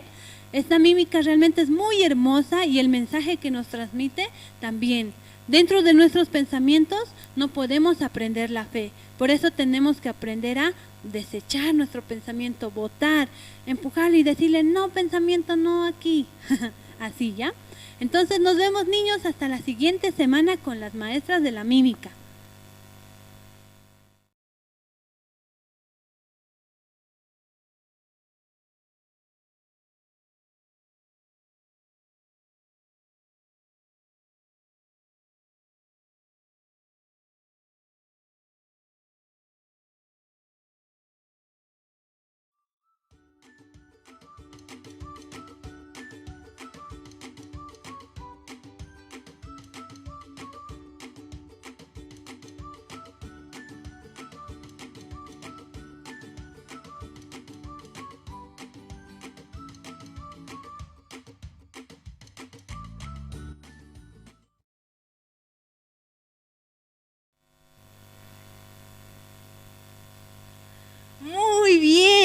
Esta mímica realmente es muy hermosa y el mensaje que nos transmite también. Dentro de nuestros pensamientos no podemos aprender la fe, por eso tenemos que aprender a desechar nuestro pensamiento, votar, empujarle y decirle, no pensamiento, no aquí, así ya. Entonces nos vemos, niños, hasta la siguiente semana con las maestras de la mímica.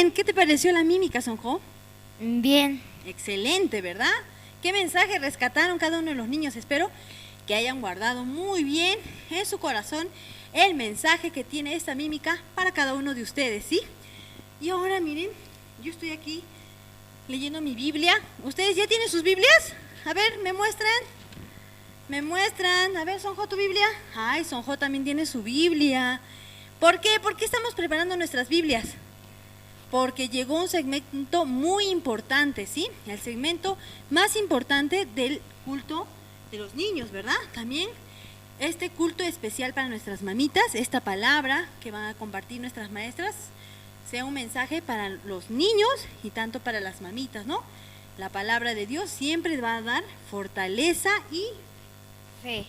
bien, ¿qué te pareció la mímica, Sonjo? Bien. Excelente, ¿verdad? ¿Qué mensaje rescataron cada uno de los niños? Espero que hayan guardado muy bien en su corazón el mensaje que tiene esta mímica para cada uno de ustedes, ¿sí? Y ahora miren, yo estoy aquí leyendo mi Biblia. ¿Ustedes ya tienen sus Biblias? A ver, me muestran. A ver, Sonjo, ¿tu Biblia? Ay, Sonjo también tiene su Biblia. ¿Por qué? ¿Por qué estamos preparando nuestras Biblias? Porque llegó un segmento muy importante, ¿sí? El segmento más importante del culto de los niños, ¿verdad? También este culto especial para nuestras mamitas, esta palabra que van a compartir nuestras maestras, sea un mensaje para los niños y tanto para las mamitas, ¿no? La palabra de Dios siempre va a dar fortaleza y Fe.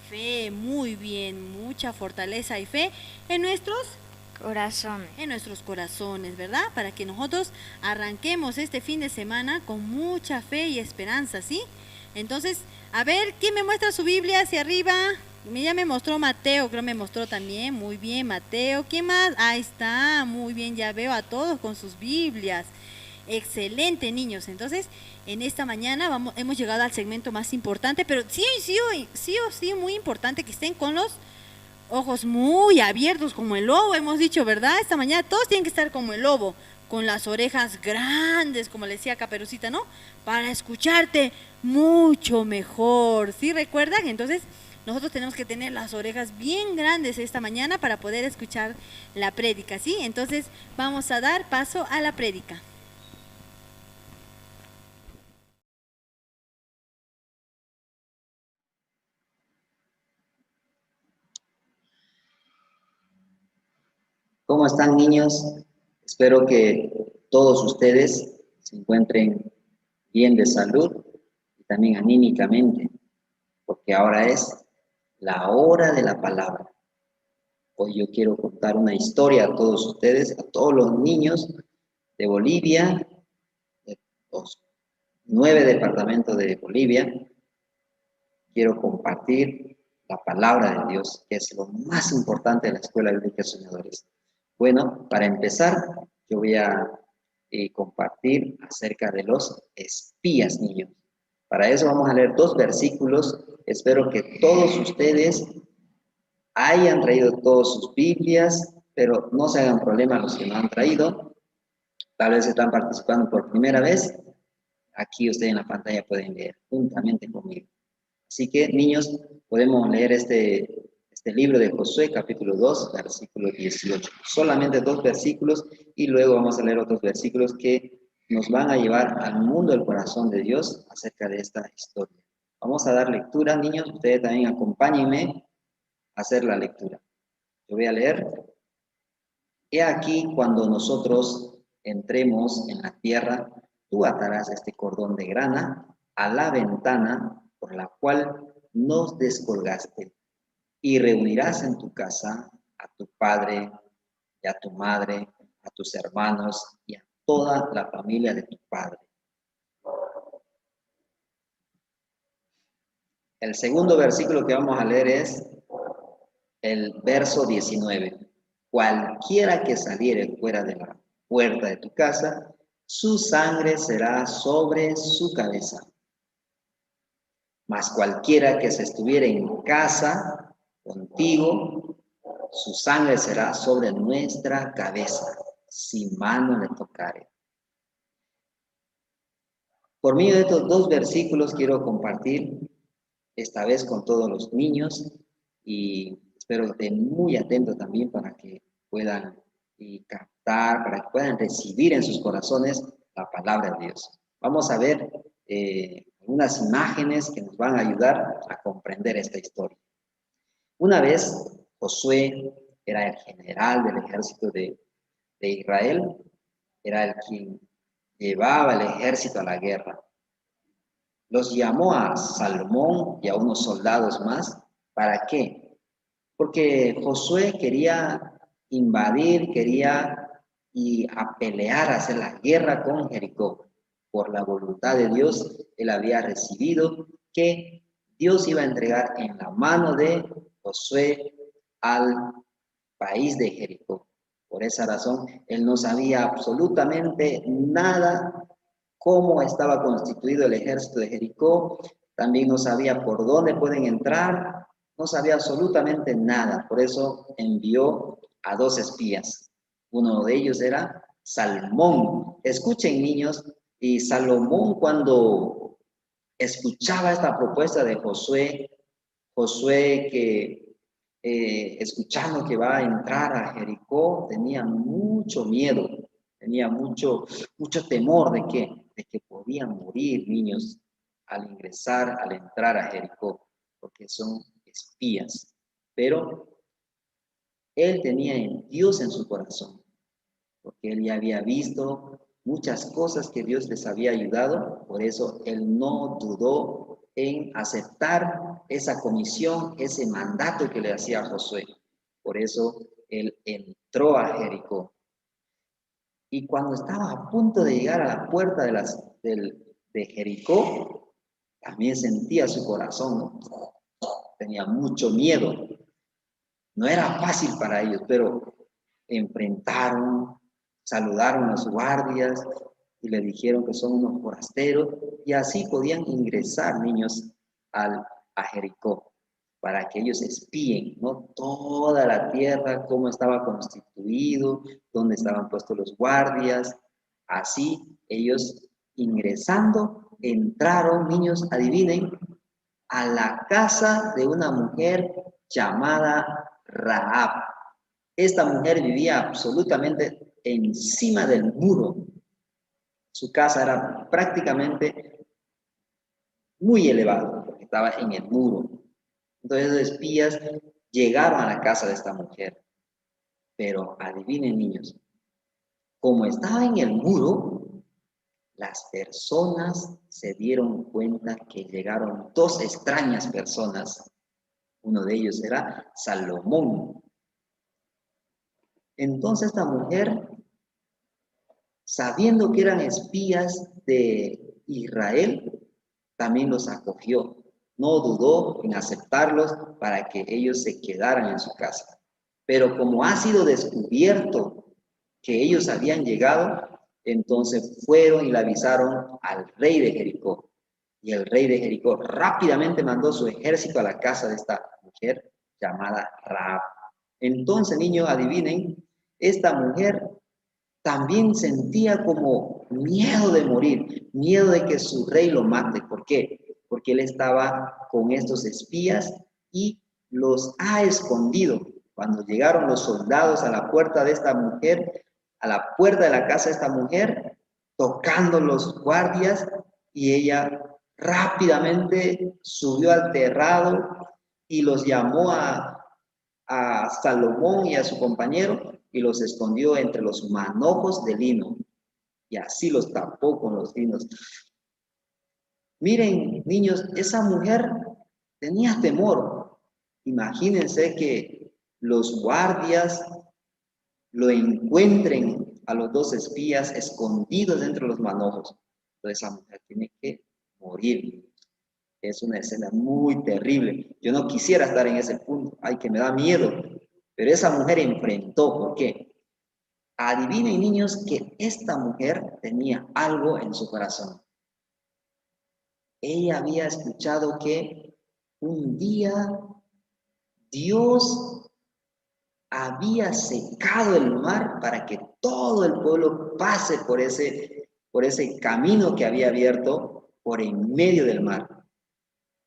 fe, muy bien, mucha fortaleza y fe en nuestros corazones, ¿verdad? Para que nosotros arranquemos este fin de semana con mucha fe y esperanza, ¿sí? Entonces, a ver, ¿quién me muestra su Biblia hacia arriba? Ya me mostró Mateo, creo me mostró también, muy bien Mateo. ¿Quién más? Ahí está, muy bien, ya veo a todos con sus Biblias. Excelente, niños. Entonces, en esta mañana hemos llegado al segmento más importante, pero sí, muy importante que estén con los ojos muy abiertos como el lobo, hemos dicho, ¿verdad? Esta mañana todos tienen que estar como el lobo, con las orejas grandes, como le decía Caperucita, ¿no? Para escucharte mucho mejor, ¿sí recuerdan? Entonces, nosotros tenemos que tener las orejas bien grandes esta mañana para poder escuchar la prédica, ¿sí? Entonces, vamos a dar paso a la prédica. ¿Cómo están, niños? Espero que todos ustedes se encuentren bien de salud y también anímicamente, porque ahora es la hora de la palabra. Hoy yo quiero contar una historia a todos ustedes, a todos los niños de Bolivia, de los 9 departamentos de Bolivia. Quiero compartir la palabra de Dios, que es lo más importante de la Escuela Bíblica Soñadores. Bueno, para empezar, yo voy a compartir acerca de los espías, niños. Para eso vamos a leer 2 versículos. Espero que todos ustedes hayan traído todas sus Biblias, pero no se hagan problema los que no han traído. Tal vez están participando por primera vez. Aquí ustedes en la pantalla pueden leer juntamente conmigo. Así que, niños, podemos leer este libro de Josué, capítulo 2, versículo 18. Solamente 2 versículos y luego vamos a leer otros versículos que nos van a llevar al mundo del corazón de Dios acerca de esta historia. Vamos a dar lectura, niños. Ustedes también acompáñenme a hacer la lectura. Yo voy a leer. He aquí, cuando nosotros entremos en la tierra, tú atarás este cordón de grana a la ventana por la cual nos descolgaste, y reunirás en tu casa a tu padre y a tu madre, a tus hermanos y a toda la familia de tu padre. El segundo versículo que vamos a leer es el verso 19. Cualquiera que saliere fuera de la puerta de tu casa, su sangre será sobre su cabeza. Mas cualquiera que se estuviere en casa contigo, su sangre será sobre nuestra cabeza, si mano le tocare. Por medio de estos 2 versículos quiero compartir, esta vez con todos los niños, y espero que estén muy atentos también para que puedan captar, para que puedan recibir en sus corazones la palabra de Dios. Vamos a ver unas imágenes que nos van a ayudar a comprender esta historia. Una vez Josué era el general del ejército de Israel, era el quien llevaba el ejército a la guerra. Los llamó a Salomón y a unos soldados más. ¿Para qué? Porque Josué quería invadir, quería ir a pelear, a hacer la guerra con Jericó. Por la voluntad de Dios, él había recibido que Dios iba a entregar en la mano de Josué al país de Jericó. Por esa razón, él no sabía absolutamente nada cómo estaba constituido el ejército de Jericó, también no sabía por dónde pueden entrar, no sabía absolutamente nada. Por eso envió a 2 espías. Uno de ellos era Salmón. Escuchen, niños, y Salomón, cuando escuchaba esta propuesta de Josué, que escuchando que va a entrar a Jericó, tenía mucho miedo, tenía mucho temor de que podían morir niños al ingresar, al entrar a Jericó, porque son espías. Pero él tenía en Dios en su corazón, porque él ya había visto muchas cosas que Dios les había ayudado, por eso él no dudó en aceptar esa comisión, ese mandato que le hacía Josué. Por eso él entró a Jericó. Y cuando estaba a punto de llegar a la puerta de Jericó, también sentía su corazón, ¿no? Tenía mucho miedo. No era fácil para ellos, pero enfrentaron, saludaron a los guardias y le dijeron que son unos forasteros y así podían ingresar, niños, a Jericó para que ellos espíen, ¿no? Toda la tierra, cómo estaba constituido, dónde estaban puestos los guardias. Así ellos ingresando, entraron, niños, adivinen, a la casa de una mujer llamada Rahab. Esta mujer vivía absolutamente encima del muro. Su casa era prácticamente muy elevada, porque estaba en el muro. Entonces los espías llegaron a la casa de esta mujer. Pero adivinen, niños, como estaba en el muro, las personas se dieron cuenta que llegaron 2 extrañas personas. Uno de ellos era Salomón. Entonces esta mujer, sabiendo que eran espías de Israel, también los acogió. No dudó en aceptarlos para que ellos se quedaran en su casa. Pero como ha sido descubierto que ellos habían llegado, entonces fueron y le avisaron al rey de Jericó. Y el rey de Jericó rápidamente mandó su ejército a la casa de esta mujer llamada Rahab. Entonces, niños, adivinen, esta mujer también sentía como miedo de morir, miedo de que su rey lo mate. ¿Por qué? Porque él estaba con estos espías y los ha escondido. Cuando llegaron los soldados a la puerta de esta mujer, a la puerta de la casa de esta mujer, tocando los guardias, y ella rápidamente subió al terrado y los llamó a Salomón y a su compañero y los escondió entre los manojos de lino y así los tapó con los linos. Miren, niños, esa mujer tenía temor. Imagínense que los guardias lo encuentren a los 2 espías escondidos dentro de los manojos. Entonces esa mujer tiene que morir. Es una escena muy terrible. Yo no quisiera estar en ese punto. Ay, que me da miedo. Pero esa mujer enfrentó. ¿Por qué? Adivinen, niños, que esta mujer tenía algo en su corazón. Ella había escuchado que un día Dios había secado el mar para que todo el pueblo pase por ese camino que había abierto por en medio del mar.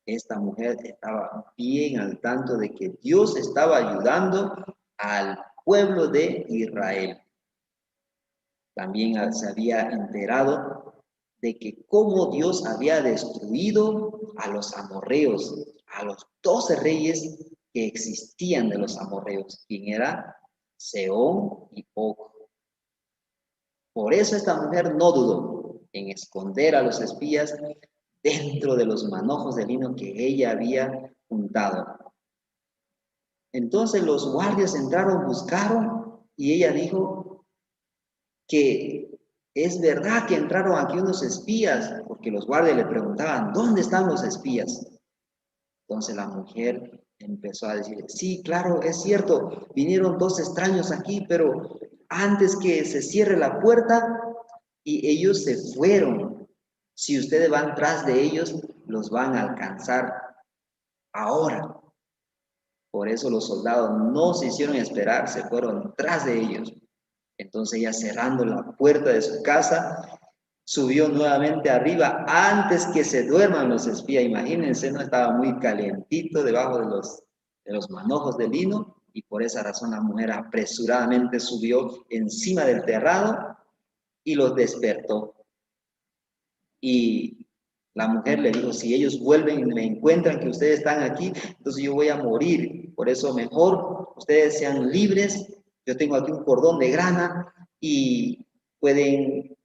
Esta mujer estaba bien al tanto de que Dios estaba ayudando al pueblo de Israel. También se había enterado de que cómo Dios había destruido a los amorreos, a los 12 reyes que existían de los amorreos, quien era Sehón y Og. Por eso esta mujer no dudó en esconder a los espías dentro de los manojos de lino que ella había juntado. Entonces los guardias entraron, buscaron, y ella dijo que es verdad que entraron aquí unos espías, porque los guardias le preguntaban, ¿dónde están los espías? Entonces la mujer empezó a decir, sí, claro, es cierto, vinieron 2 extraños aquí, pero antes que se cierre la puerta, y ellos se fueron. Si ustedes van tras de ellos, los van a alcanzar ahora. Por eso los soldados no se hicieron esperar, se fueron tras de ellos. Entonces ya cerrando la puerta de su casa, subió nuevamente arriba antes que se duerman los espías. Imagínense, no estaba muy calientito debajo de los manojos de lino, y por esa razón la mujer apresuradamente subió encima del terrado y los despertó. Y la mujer le dijo, si ellos vuelven y me encuentran que ustedes están aquí, entonces yo voy a morir. Por eso mejor ustedes sean libres. Yo tengo aquí un cordón de grana y pueden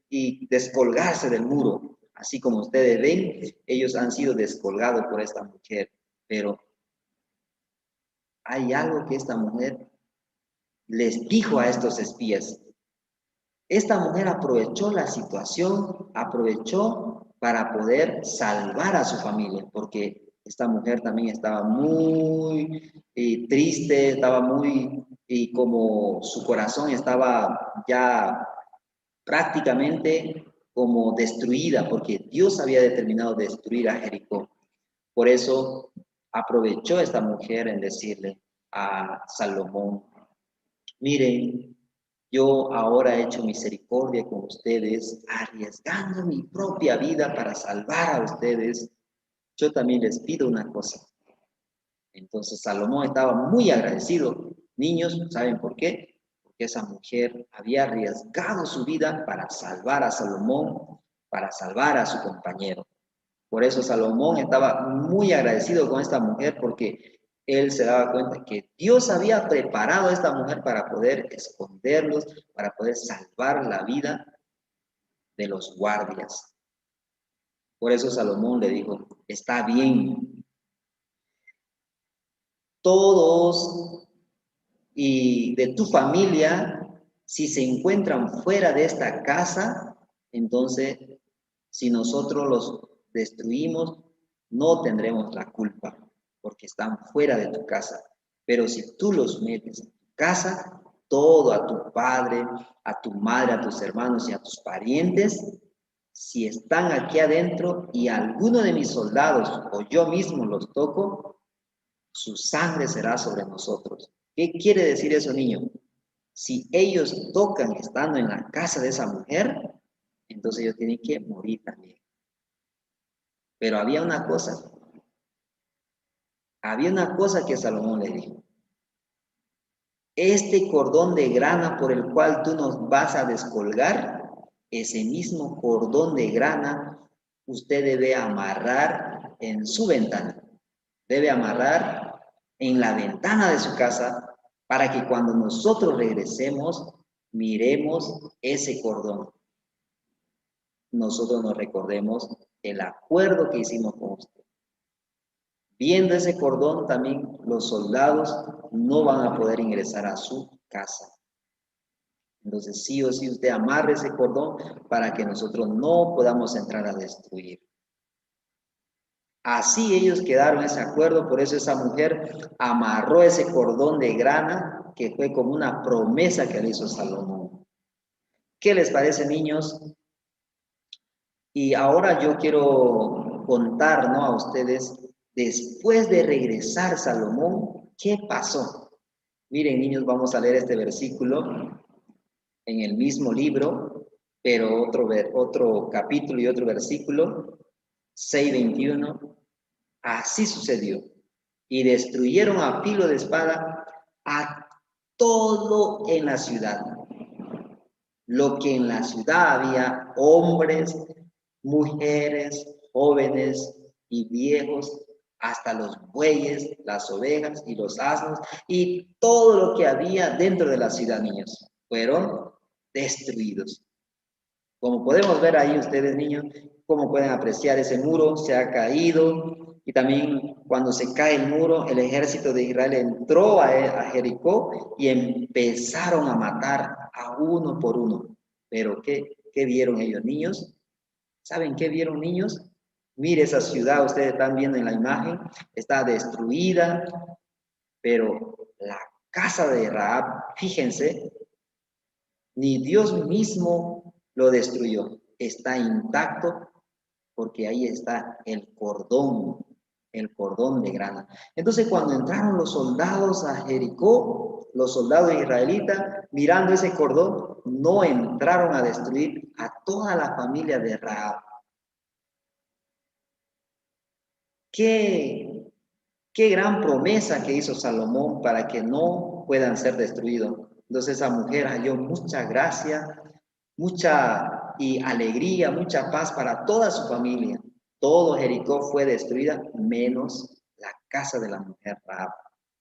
descolgarse del muro. Así como ustedes ven, ellos han sido descolgados por esta mujer. Pero hay algo que esta mujer les dijo a estos espías. Esta mujer aprovechó la situación, aprovechó para poder salvar a su familia, porque esta mujer también estaba muy triste, estaba muy, y como su corazón estaba ya prácticamente como destruida, porque Dios había determinado destruir a Jericó. Por eso aprovechó esta mujer en decirle a Salomón, miren, yo ahora he hecho misericordia con ustedes, arriesgando mi propia vida para salvar a ustedes. Yo también les pido una cosa. Entonces Salomón estaba muy agradecido. Niños, ¿saben por qué? Porque esa mujer había arriesgado su vida para salvar a Salomón, para salvar a su compañero. Por eso Salomón estaba muy agradecido con esta mujer, porque él se daba cuenta que Dios había preparado a esta mujer para poder esconderlos, para poder salvar la vida de los guardias. Por eso Salomón le dijo, está bien, todos y de tu familia, si se encuentran fuera de esta casa, entonces si nosotros los destruimos, no tendremos la culpa, porque están fuera de tu casa. Pero si tú los metes en tu casa, todo a tu padre, a tu madre, a tus hermanos y a tus parientes, si están aquí adentro y alguno de mis soldados o yo mismo los toco, su sangre será sobre nosotros. ¿Qué quiere decir eso, niño? Si ellos tocan estando en la casa de esa mujer, entonces ellos tienen que morir también. Pero había una cosa que Salomón le dijo. Este cordón de grana por el cual tú nos vas a descolgar, ese mismo cordón de grana usted debe amarrar en su ventana. Debe amarrar en la ventana de su casa para que cuando nosotros regresemos, miremos ese cordón. Nosotros nos recordemos el acuerdo que hicimos con usted. Viendo ese cordón, también los soldados no van a poder ingresar a su casa. Entonces, sí o sí, usted amarre ese cordón para que nosotros no podamos entrar a destruir. Así ellos quedaron ese acuerdo, por eso esa mujer amarró ese cordón de grana, que fue como una promesa que le hizo Salomón. ¿Qué les parece, niños? Y ahora yo quiero contar, ¿no?, a ustedes, después de regresar Salomón, ¿qué pasó? Miren, niños, vamos a leer este versículo en el mismo libro, pero otro capítulo y otro versículo, 6:21. Así sucedió. Y destruyeron a filo de espada a todo en la ciudad. Lo que en la ciudad había, hombres, mujeres, jóvenes y viejos, hasta los bueyes, las ovejas y los asnos, y todo lo que había dentro de la ciudad, niños, fueron destruidos. Como podemos ver ahí ustedes, niños, como pueden apreciar, ese muro se ha caído, y también cuando se cae el muro, el ejército de Israel entró a Jericó y empezaron a matar a uno por uno. Pero ¿qué vieron ellos, niños? ¿Saben qué vieron, niños? Mire esa ciudad, ustedes están viendo en la imagen, está destruida, pero la casa de Rahab, fíjense, ni Dios mismo lo destruyó. Está intacto porque ahí está el cordón de grana. Entonces cuando entraron los soldados a Jericó, los soldados israelitas, mirando ese cordón, no entraron a destruir a toda la familia de Rahab. Qué gran promesa que hizo Salomón para que no puedan ser destruidos. Entonces esa mujer halló mucha gracia, mucha alegría, mucha paz para toda su familia. Todo Jericó fue destruida, menos la casa de la mujer Rahab.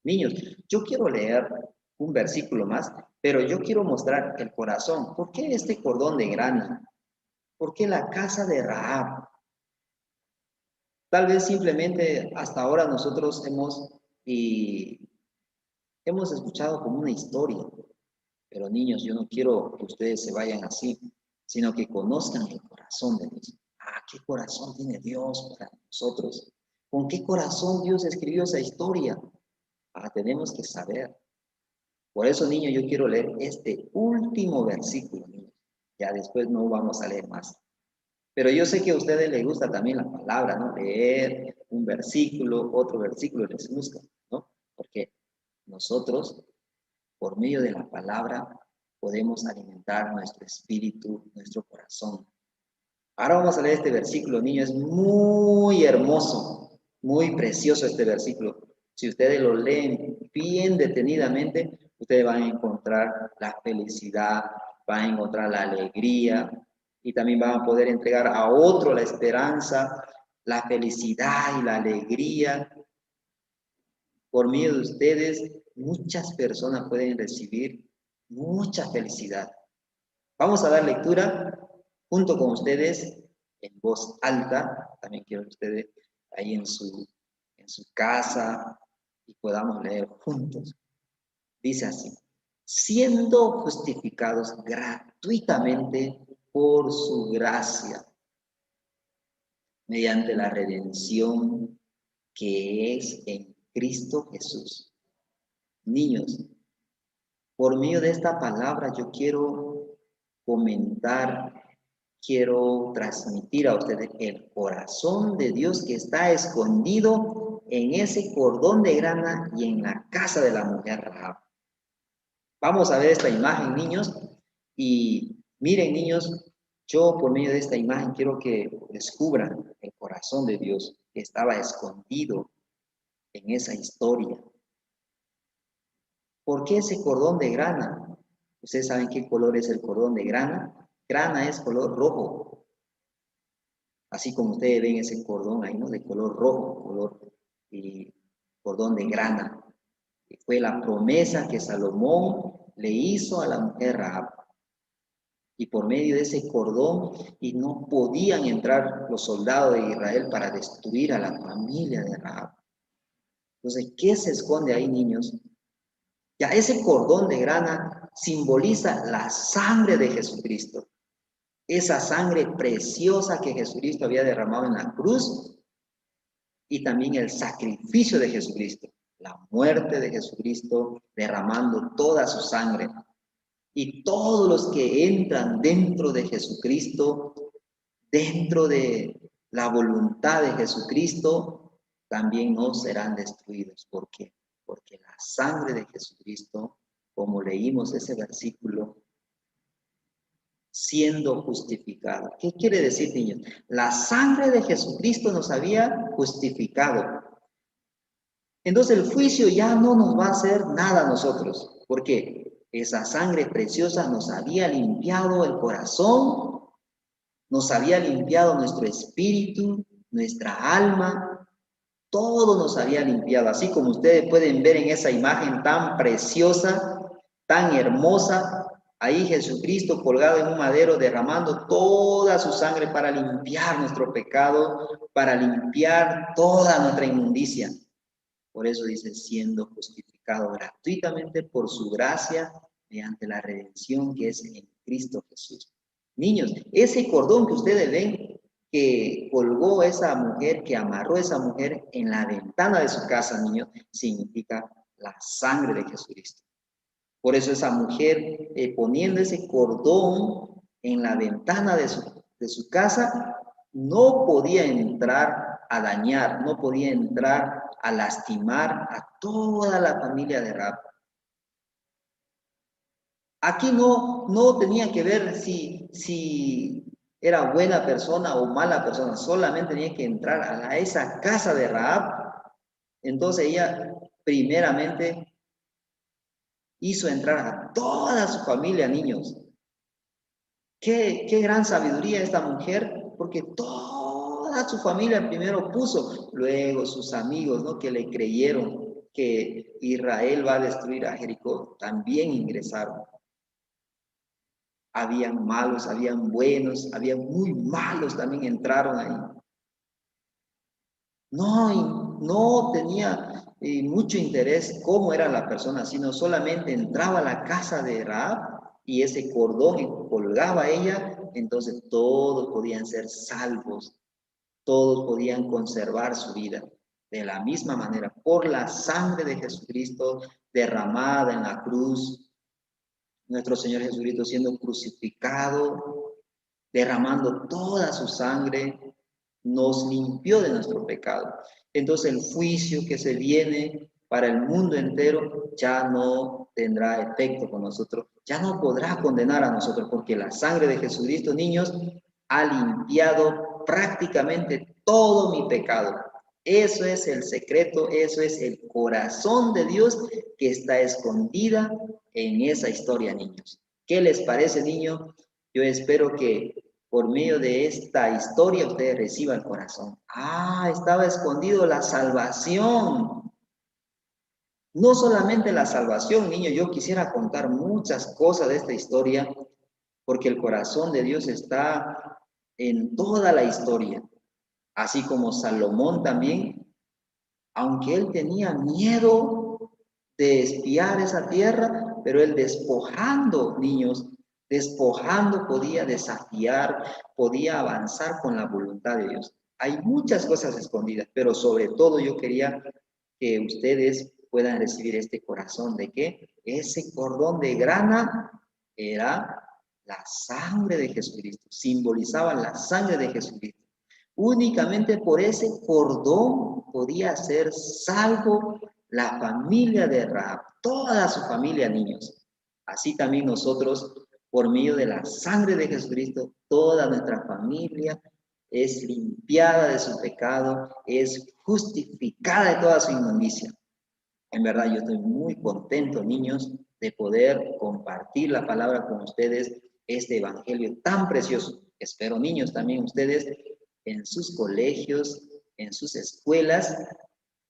Niños, yo quiero leer un versículo más, pero yo quiero mostrar el corazón. ¿Por qué este cordón de grana? ¿Por qué la casa de Rahab? Tal vez simplemente hasta ahora nosotros hemos escuchado como una historia, pero niños, yo no quiero que ustedes se vayan así, sino que conozcan el corazón de Dios. ¿Qué corazón tiene Dios para nosotros? ¿Con qué corazón Dios escribió esa historia? Tenemos que saber. Por eso, niños, yo quiero leer este último versículo, niños. Ya después no vamos a leer más. Pero yo sé que a ustedes les gusta también la palabra, ¿no? Leer un versículo, otro versículo les gusta, ¿no? Porque nosotros, por medio de la palabra, podemos alimentar nuestro espíritu, nuestro corazón. Ahora vamos a leer este versículo, niños. Es muy hermoso, muy precioso este versículo. Si ustedes lo leen bien detenidamente, ustedes van a encontrar la felicidad, van a encontrar la alegría, y también van a poder entregar a otro la esperanza, la felicidad y la alegría. Por medio de ustedes, muchas personas pueden recibir mucha felicidad. Vamos a dar lectura junto con ustedes en voz alta. También quiero que ustedes ahí en su casa y podamos leer juntos. Dice así: siendo justificados gratuitamente por su gracia, mediante la redención que es en Cristo Jesús. Niños, por medio de esta palabra yo quiero comentar, quiero transmitir a ustedes el corazón de Dios que está escondido en ese cordón de grana y en la casa de la mujer Rahab. Vamos a ver esta imagen, niños, y miren, niños, yo por medio de esta imagen quiero que descubran el corazón de Dios que estaba escondido en esa historia. ¿Por qué ese cordón de grana? ¿Ustedes saben qué color es el cordón de grana? Grana es color rojo. Así como ustedes ven ese cordón ahí, ¿no? De color rojo, cordón de grana. Fue la promesa que Salomón le hizo a la mujer Rahab. Y por medio de ese cordón, y no podían entrar los soldados de Israel para destruir a la familia de Rahab. Entonces, ¿qué se esconde ahí, niños? Ya ese cordón de grana simboliza la sangre de Jesucristo. Esa sangre preciosa que Jesucristo había derramado en la cruz, y también el sacrificio de Jesucristo, la muerte de Jesucristo derramando toda su sangre. Y todos los que entran dentro de Jesucristo, dentro de la voluntad de Jesucristo, también no serán destruidos. ¿Por qué? Porque la sangre de Jesucristo, como leímos ese versículo, siendo justificado. ¿Qué quiere decir, niños? La sangre de Jesucristo nos había justificado. Entonces el juicio ya no nos va a hacer nada a nosotros. ¿Por qué? Esa sangre preciosa nos había limpiado el corazón, nos había limpiado nuestro espíritu, nuestra alma, todo nos había limpiado. Así como ustedes pueden ver en esa imagen tan preciosa, tan hermosa, ahí Jesucristo colgado en un madero derramando toda su sangre para limpiar nuestro pecado, para limpiar toda nuestra inmundicia. Por eso dice, siendo justificado gratuitamente por su gracia, mediante la redención que es en Cristo Jesús. Niños, ese cordón que ustedes ven que colgó esa mujer, que amarró esa mujer en la ventana de su casa, niños, significa la sangre de Jesucristo. Por eso esa mujer, poniendo ese cordón en la ventana de su casa, no podía entrar a dañar, no podía entrar a lastimar a toda la familia de Rahab. Aquí no tenía que ver si era buena persona o mala persona, solamente tenía que entrar a esa casa de Rahab. Entonces ella primeramente hizo entrar a toda su familia, niños. Qué gran sabiduría esta mujer, porque toda su familia primero puso, luego sus amigos, ¿no? Que le creyeron que Israel va a destruir a Jericó, también ingresaron. Habían malos, habían buenos, habían muy malos, también entraron ahí. No tenía mucho interés cómo era la persona, sino solamente entraba a la casa de Rahab y ese cordón colgaba a ella, entonces todos podían ser salvos, todos podían conservar su vida. De la misma manera, por la sangre de Jesucristo derramada en la cruz, nuestro Señor Jesucristo siendo crucificado, derramando toda su sangre, nos limpió de nuestro pecado. Entonces el juicio que se viene para el mundo entero ya no tendrá efecto con nosotros, ya no podrá condenar a nosotros, porque la sangre de Jesucristo, niños, ha limpiado prácticamente todo mi pecado. Eso es el secreto, eso es el corazón de Dios que está escondida en esa historia, niños. ¿Qué les parece, niños? Yo espero que por medio de esta historia ustedes reciban el corazón. Estaba escondido la salvación. No solamente la salvación, niños, yo quisiera contar muchas cosas de esta historia, porque el corazón de Dios está en toda la historia. Así como Salomón también, aunque él tenía miedo de espiar esa tierra, pero él despojando, niños, despojando podía desafiar, podía avanzar con la voluntad de Dios. Hay muchas cosas escondidas, pero sobre todo yo quería que ustedes puedan recibir este corazón de que ese cordón de grana era la sangre de Jesucristo, simbolizaba la sangre de Jesucristo. Únicamente por ese cordón podía ser salvo la familia de Rahab, toda su familia, niños. Así también nosotros, por medio de la sangre de Jesucristo, toda nuestra familia es limpiada de su pecado, es justificada de toda su inmundicia. En verdad, yo estoy muy contento, niños, de poder compartir la palabra con ustedes, este evangelio tan precioso. Espero, niños, también ustedes en sus colegios, en sus escuelas,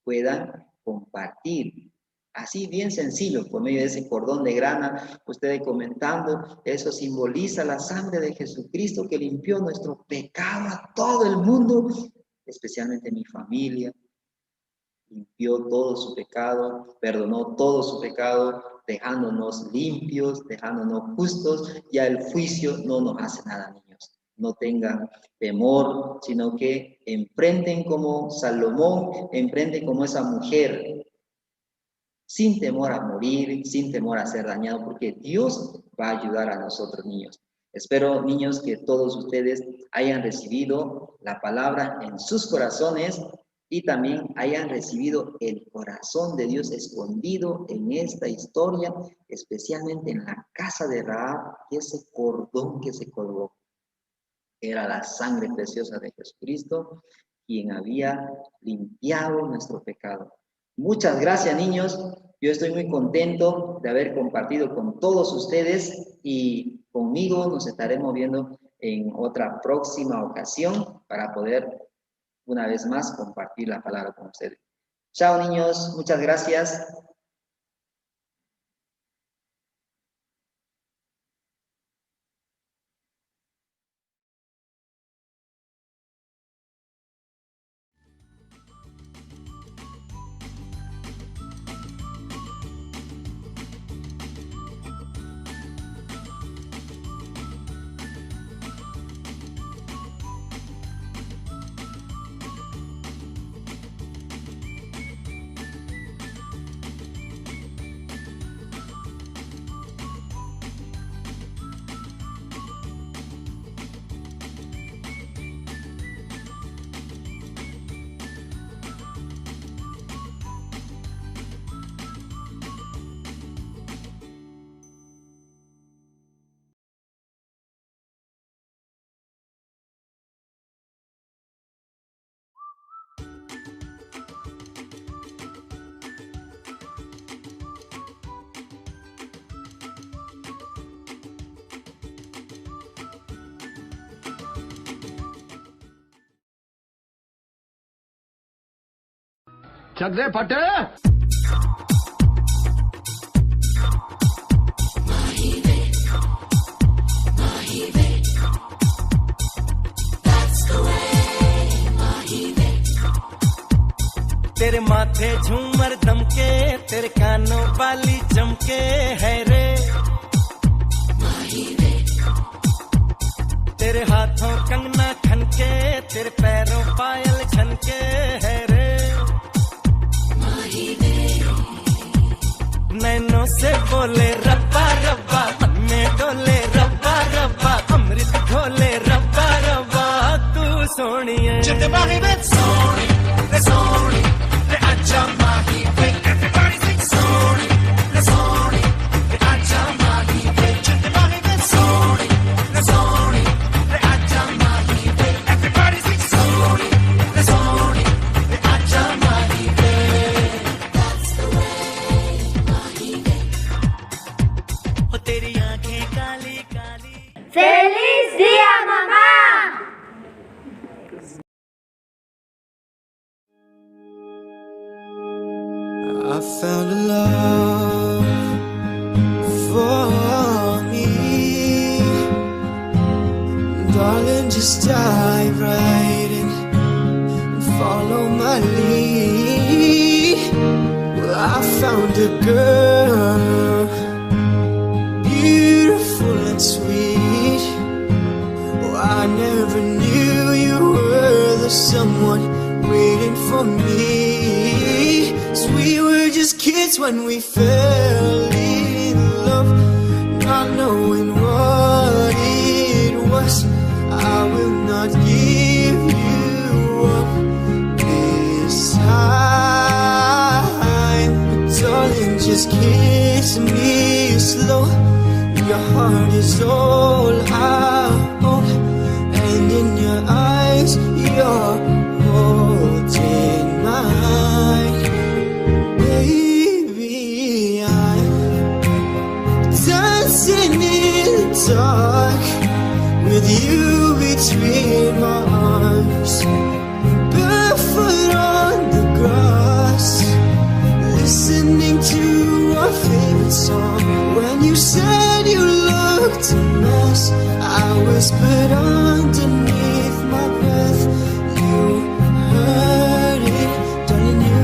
puedan compartir. Así bien sencillo, por medio de ese cordón de grana, ustedes comentando, eso simboliza la sangre de Jesucristo que limpió nuestro pecado a todo el mundo, especialmente mi familia. Limpió todo su pecado, perdonó todo su pecado, dejándonos limpios, dejándonos justos. Ya el juicio no nos hace nada, niños. No tengan temor, sino que enfrenten como Salomón, enfrenten como esa mujer, sin temor a morir, sin temor a ser dañado, porque Dios va a ayudar a nosotros, niños. Espero, niños, que todos ustedes hayan recibido la palabra en sus corazones y también hayan recibido el corazón de Dios escondido en esta historia, especialmente en la casa de Rahab, y ese cordón que se colgó. Era la sangre preciosa de Jesucristo, quien había limpiado nuestro pecado. Muchas gracias, niños. Yo estoy muy contento de haber compartido con todos ustedes y conmigo nos estaremos viendo en otra próxima ocasión para poder una vez más compartir la palabra con ustedes. Chao, niños. Muchas gracias. चक दे फटे। तेरे माथे झूमर दमके, तेरे कानों वाली चमके है रे। तेरे हाथों कंगना खनके, तेरे पैरों पायल छनके है रे। नैनों से बोले रब्बा रब्बा, मन में डोले रब्बा रब्बा, अमृत घोले रब्बा रब्बा, तू सोनी है। ¡Feliz día, mamá! I found a love for me. Darling, just dive right in and follow my lead. Well, I found a girl, beautiful and sweet. Oh, I never knew you were the someone waiting for me. So we were just kids when we fell in love, not knowing what it was. I will not give you up this time, but darling, just kiss me slow. Your heart is all I own, and in your eyes you're holding mine. Baby, I'm dancing in the dark with you between my arms, barefoot on the grass, listening to our favorite song. When you said you looked a mess, I whispered underneath my breath, you heard it, darling, you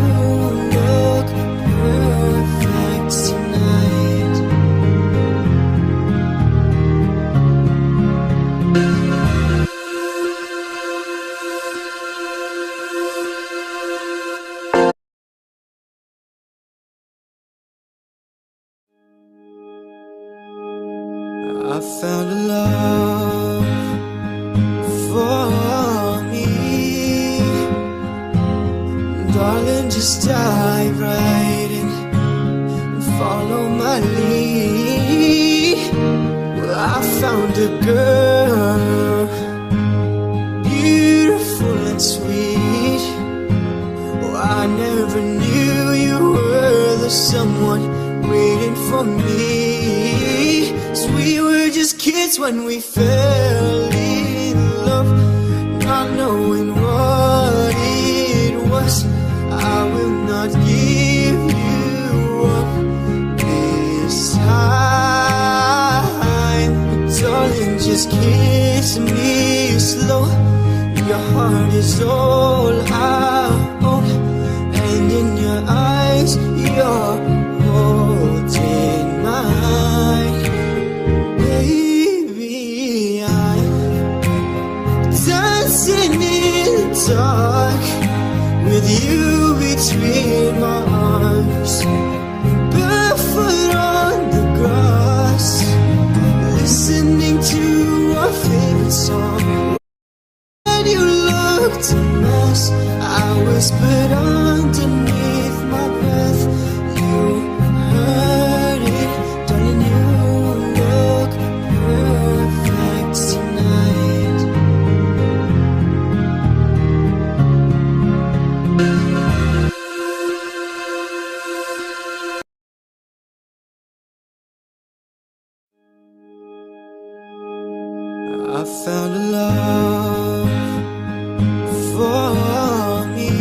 look perfect tonight. I found a love for me. Darling, just dive right in and follow my lead. Well, I found a girl, beautiful and sweet. Oh, I never knew you were the someone waiting for me. So we were just kids when we fell in love, not knowing what it was. I will not give you up this time, but darling, just kiss me slow. Your heart is all I own, and in your eyes you're holding mine. Baby, I'm dancing in the dark with you between my arms, barefoot on the grass, listening to our favorite song. When you looked a mess, I whispered underneath my breath, you heard it, darling, you look perfect tonight. I found a love for me.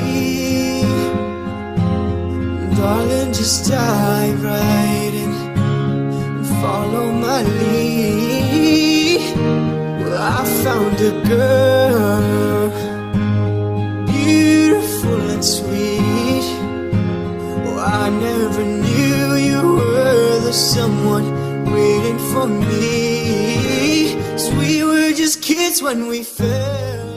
just dive right in and follow my lead. Well, I found a girl, beautiful and sweet. Oh, I never knew you were the someone waiting for me. 'Cause we were just kids when we fell.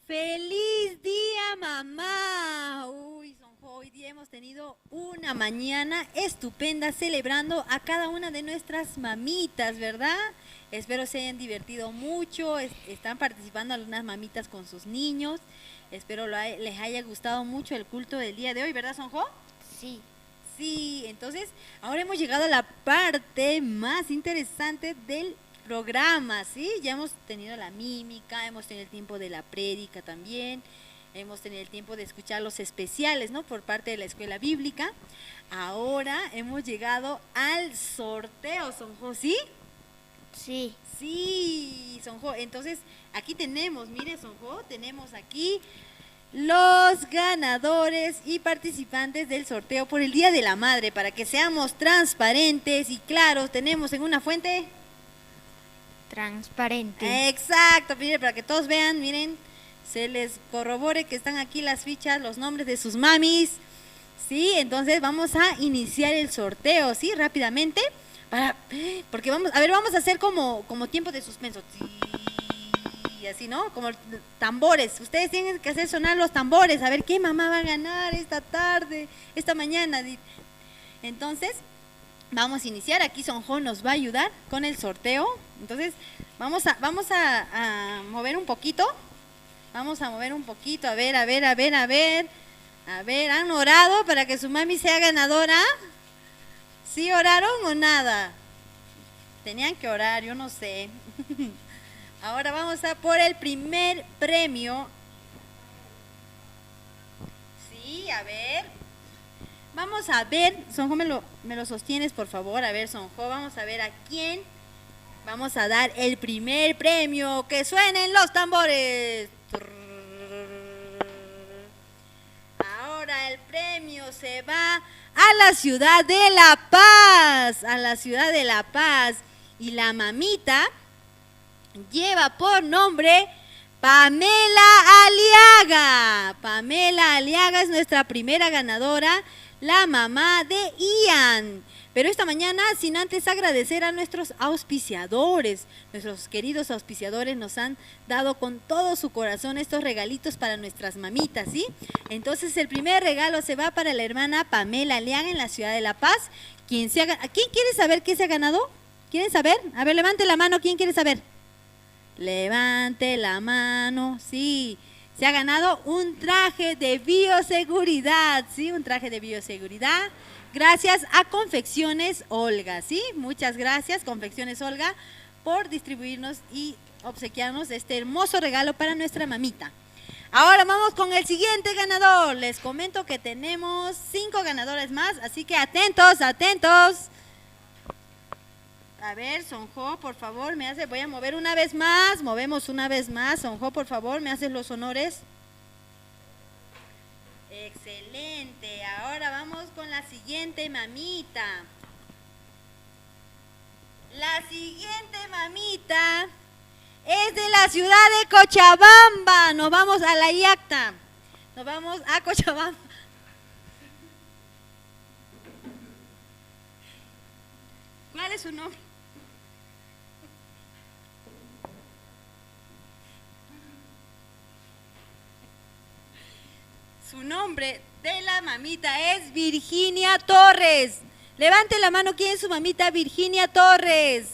¡Feliz día, mamá! Uy, Sonjo, hoy día hemos tenido una mañana estupenda celebrando a cada una de nuestras mamitas, ¿verdad? Espero se hayan divertido mucho, están participando algunas mamitas con sus niños. Espero les haya gustado mucho el culto del día de hoy, ¿verdad, Sonjo? Sí. Sí, entonces ahora hemos llegado a la parte más interesante del programa, ¿sí? Ya hemos tenido la mímica, hemos tenido el tiempo de la prédica también, hemos tenido el tiempo de escuchar los especiales, ¿no? Por parte de la escuela bíblica. Ahora hemos llegado al sorteo, Sonjo, ¿sí? Sí. Sí, Sonjo. Entonces, aquí tenemos, mire, Sonjo, tenemos aquí los ganadores y participantes del sorteo por el Día de la Madre. Para que seamos transparentes y claros, tenemos en una fuente Transparente. exacto, mire, para que todos vean, miren, se les corrobore que están aquí las fichas, los nombres de sus mamis. Sí, entonces vamos a iniciar el sorteo, ¿sí? Rápidamente, porque vamos a hacer como tiempo de suspenso. Y así, ¿no? Como tambores. Ustedes tienen que hacer sonar los tambores, a ver qué mamá va a ganar esta tarde, esta mañana. Entonces, vamos a iniciar. Aquí Sonjo nos va a ayudar con el sorteo. Entonces, vamos a mover un poquito. Vamos a mover un poquito. A ver. A ver, ¿han orado para que su mami sea ganadora? ¿Sí oraron o nada? Tenían que orar, yo no sé. Ahora vamos a por el primer premio. Sí, a ver. Vamos a ver, Sonjo, me lo sostienes, por favor. A ver, Sonjo, vamos a ver a quién vamos a dar el primer premio. ¡Que suenen los tambores! Ahora el premio se va a la ciudad de La Paz. A la ciudad de La Paz. Y la mamita lleva por nombre Pamela Aliaga. Pamela Aliaga es nuestra primera ganadora, la mamá de Ian. Pero esta mañana, sin antes agradecer a nuestros auspiciadores, nuestros queridos auspiciadores nos han dado con todo su corazón estos regalitos para nuestras mamitas, ¿sí? Entonces el primer regalo se va para la hermana Pamela Aliaga en la ciudad de La Paz. ¿Quién quiere saber qué se ha ganado? ¿Quieren saber? A ver, levante la mano, ¿quién quiere saber? Levante la mano, sí. Se ha ganado un traje de bioseguridad, ¿sí? Un traje de bioseguridad. Gracias a Confecciones Olga, ¿sí? Muchas gracias, Confecciones Olga, por distribuirnos y obsequiarnos este hermoso regalo para nuestra mamita. Ahora vamos con el siguiente ganador. Les comento que tenemos 5 ganadores más, así que atentos, atentos. A ver, Sonjo, por favor, voy a mover una vez más, movemos una vez más. Sonjo, por favor, me haces los honores. Excelente, ahora vamos con la siguiente mamita. La siguiente mamita es de la ciudad de Cochabamba. Nos vamos a la Iacta. Nos vamos a Cochabamba. ¿Cuál es su nombre? Su nombre de la mamita es Virginia Torres. Levante la mano, ¿quién es su mamita? Virginia Torres,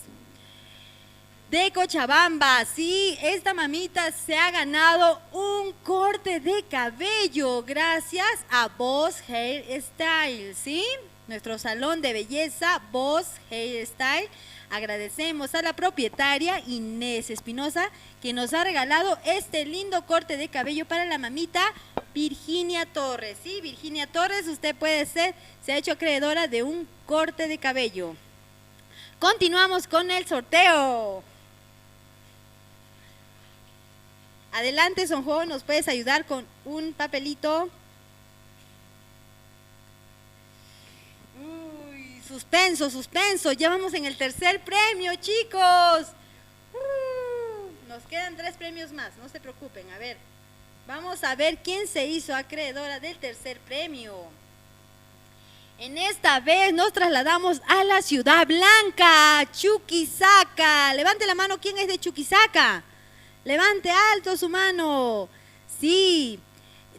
de Cochabamba. Sí, esta mamita se ha ganado un corte de cabello gracias a Boss Hair Style, ¿sí? Nuestro salón de belleza Boss Hair Style. Agradecemos a la propietaria Inés Espinosa que nos ha regalado este lindo corte de cabello para la mamita Virginia Torres. Sí, Virginia Torres, usted se ha hecho acreedora de un corte de cabello. Continuamos con el sorteo. Adelante, Sonjo, ¿nos puedes ayudar con un papelito? Uy, suspenso, suspenso. Ya vamos en el tercer premio, chicos. Nos quedan 3 premios más, no se preocupen. A ver, vamos a ver quién se hizo acreedora del tercer premio. En esta vez nos trasladamos a la Ciudad Blanca, Chuquisaca. Levante la mano, ¿quién es de Chuquisaca? Levante alto su mano. Sí,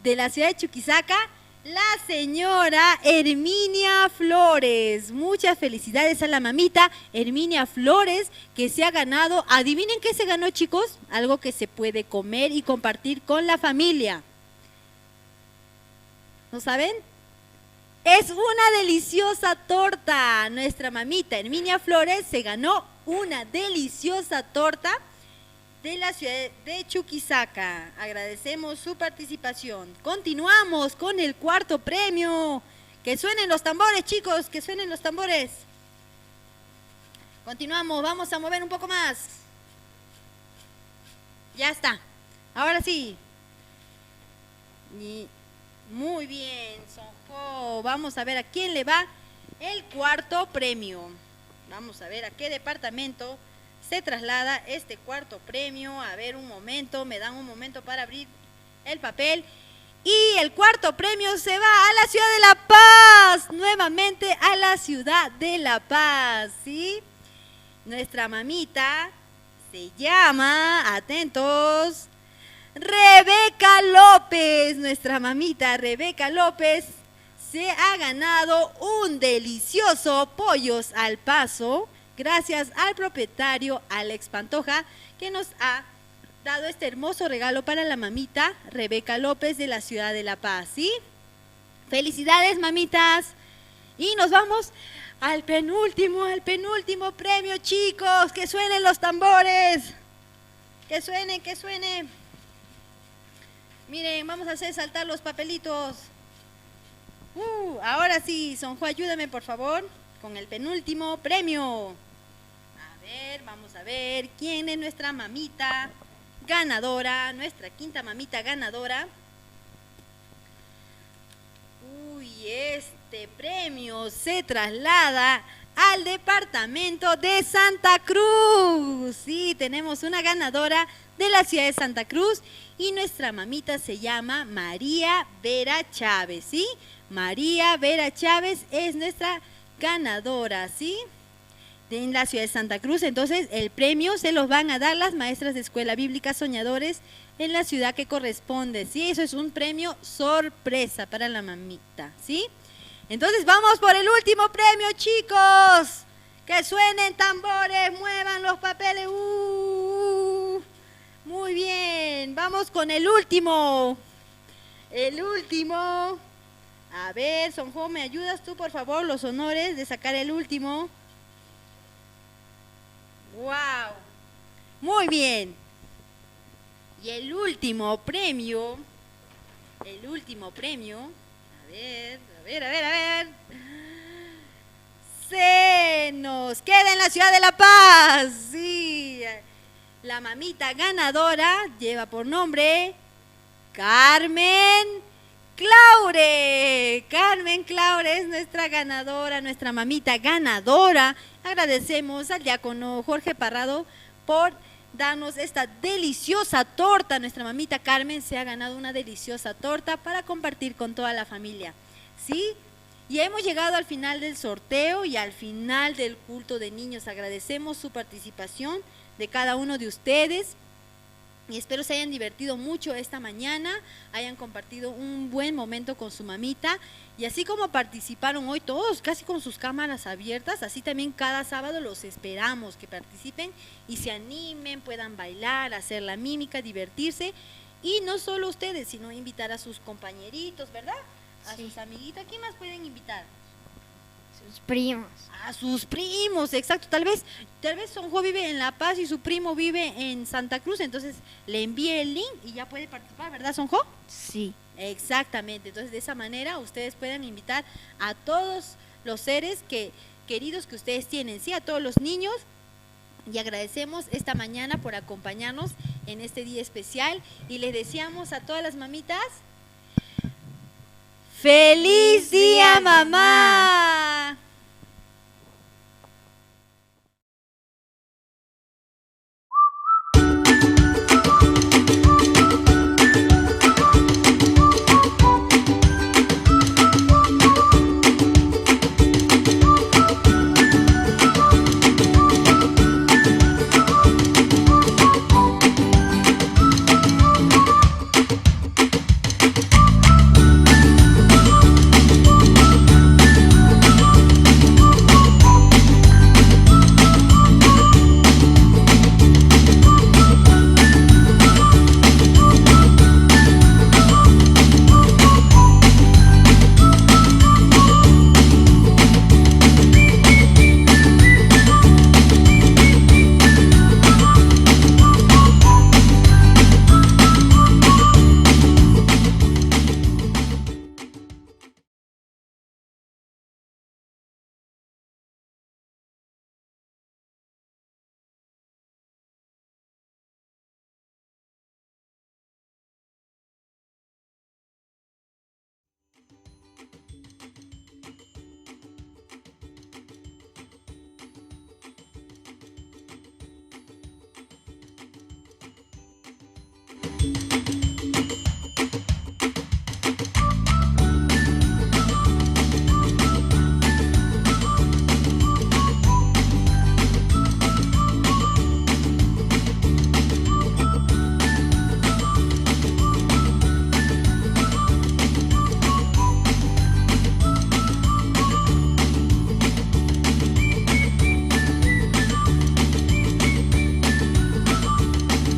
de la ciudad de Chuquisaca, la señora Herminia Flores. Muchas felicidades a la mamita Herminia Flores, que se ha ganado, adivinen qué se ganó, chicos, algo que se puede comer y compartir con la familia. ¿No saben? Es una deliciosa torta. Nuestra mamita Herminia Flores se ganó una deliciosa torta de la ciudad de Chuquisaca. Agradecemos su participación. Continuamos con el cuarto premio. Que suenen los tambores, chicos, que suenen los tambores. Continuamos, vamos a mover un poco más. Ya está. Ahora sí. Muy bien, Sonjo. Vamos a ver a quién le va el cuarto premio. Vamos a ver a qué departamento se traslada este cuarto premio. A ver, un momento, me dan un momento para abrir el papel. Y el cuarto premio se va a la ciudad de La Paz, nuevamente a la ciudad de La Paz, ¿sí? Nuestra mamita se llama, atentos, Rebeca López. Nuestra mamita Rebeca López se ha ganado un delicioso pollos al paso, gracias al propietario Alex Pantoja, que nos ha dado este hermoso regalo para la mamita Rebeca López de la ciudad de La Paz, ¿sí? Felicidades, mamitas. Y nos vamos al penúltimo premio, chicos. Que suenen los tambores. Que suene, que suene. Miren, vamos a hacer saltar los papelitos. Ahora sí, Sonjo, ayúdame por favor con el penúltimo premio. A ver, vamos a ver quién es nuestra mamita ganadora, nuestra quinta mamita ganadora. Este premio se traslada al departamento de Santa Cruz. Sí, tenemos una ganadora de la ciudad de Santa Cruz y nuestra mamita se llama María Vera Chávez, ¿sí? María Vera Chávez es nuestra ganadora, ¿sí? En la ciudad de Santa Cruz. Entonces el premio se los van a dar las maestras de Escuela Bíblica Soñadores en la ciudad que corresponde, ¿sí? Eso es un premio sorpresa para la mamita, ¿sí? Entonces vamos por el último premio, chicos. Que suenen tambores, muevan los papeles. Muy bien, vamos con el último. El último. A ver, Sonjo, ¿me ayudas tú, por favor, los honores de sacar el último? ¡Wow! Muy bien. Y el último premio, a ver, se nos queda en la ciudad de La Paz, sí. La mamita ganadora lleva por nombre Carmen Claure. Carmen Claure es nuestra ganadora, nuestra mamita ganadora. Agradecemos al diácono Jorge Parrado por darnos esta deliciosa torta. Nuestra mamita Carmen se ha ganado una deliciosa torta para compartir con toda la familia, ¿sí? Y hemos llegado al final del sorteo y al final del culto de niños. Agradecemos su participación de cada uno de ustedes y espero se hayan divertido mucho esta mañana, hayan compartido un buen momento con su mamita. Y así como participaron hoy todos, casi con sus cámaras abiertas, así también cada sábado los esperamos que participen y se animen, puedan bailar, hacer la mímica, divertirse. Y no solo ustedes, sino invitar a sus compañeritos, ¿verdad? A sus amiguitos. ¿A quién más pueden invitar? Sus primos. A sus primos, exacto. Tal vez Sonjo vive en La Paz y su primo vive en Santa Cruz, entonces le envíe el link y ya puede participar, ¿verdad, Sonjo? Sí. Exactamente, entonces de esa manera ustedes pueden invitar a todos los seres queridos que ustedes tienen, sí, a todos los niños. Y agradecemos esta mañana por acompañarnos en este día especial y les deseamos a todas las mamitas ¡Feliz Día, Mamá!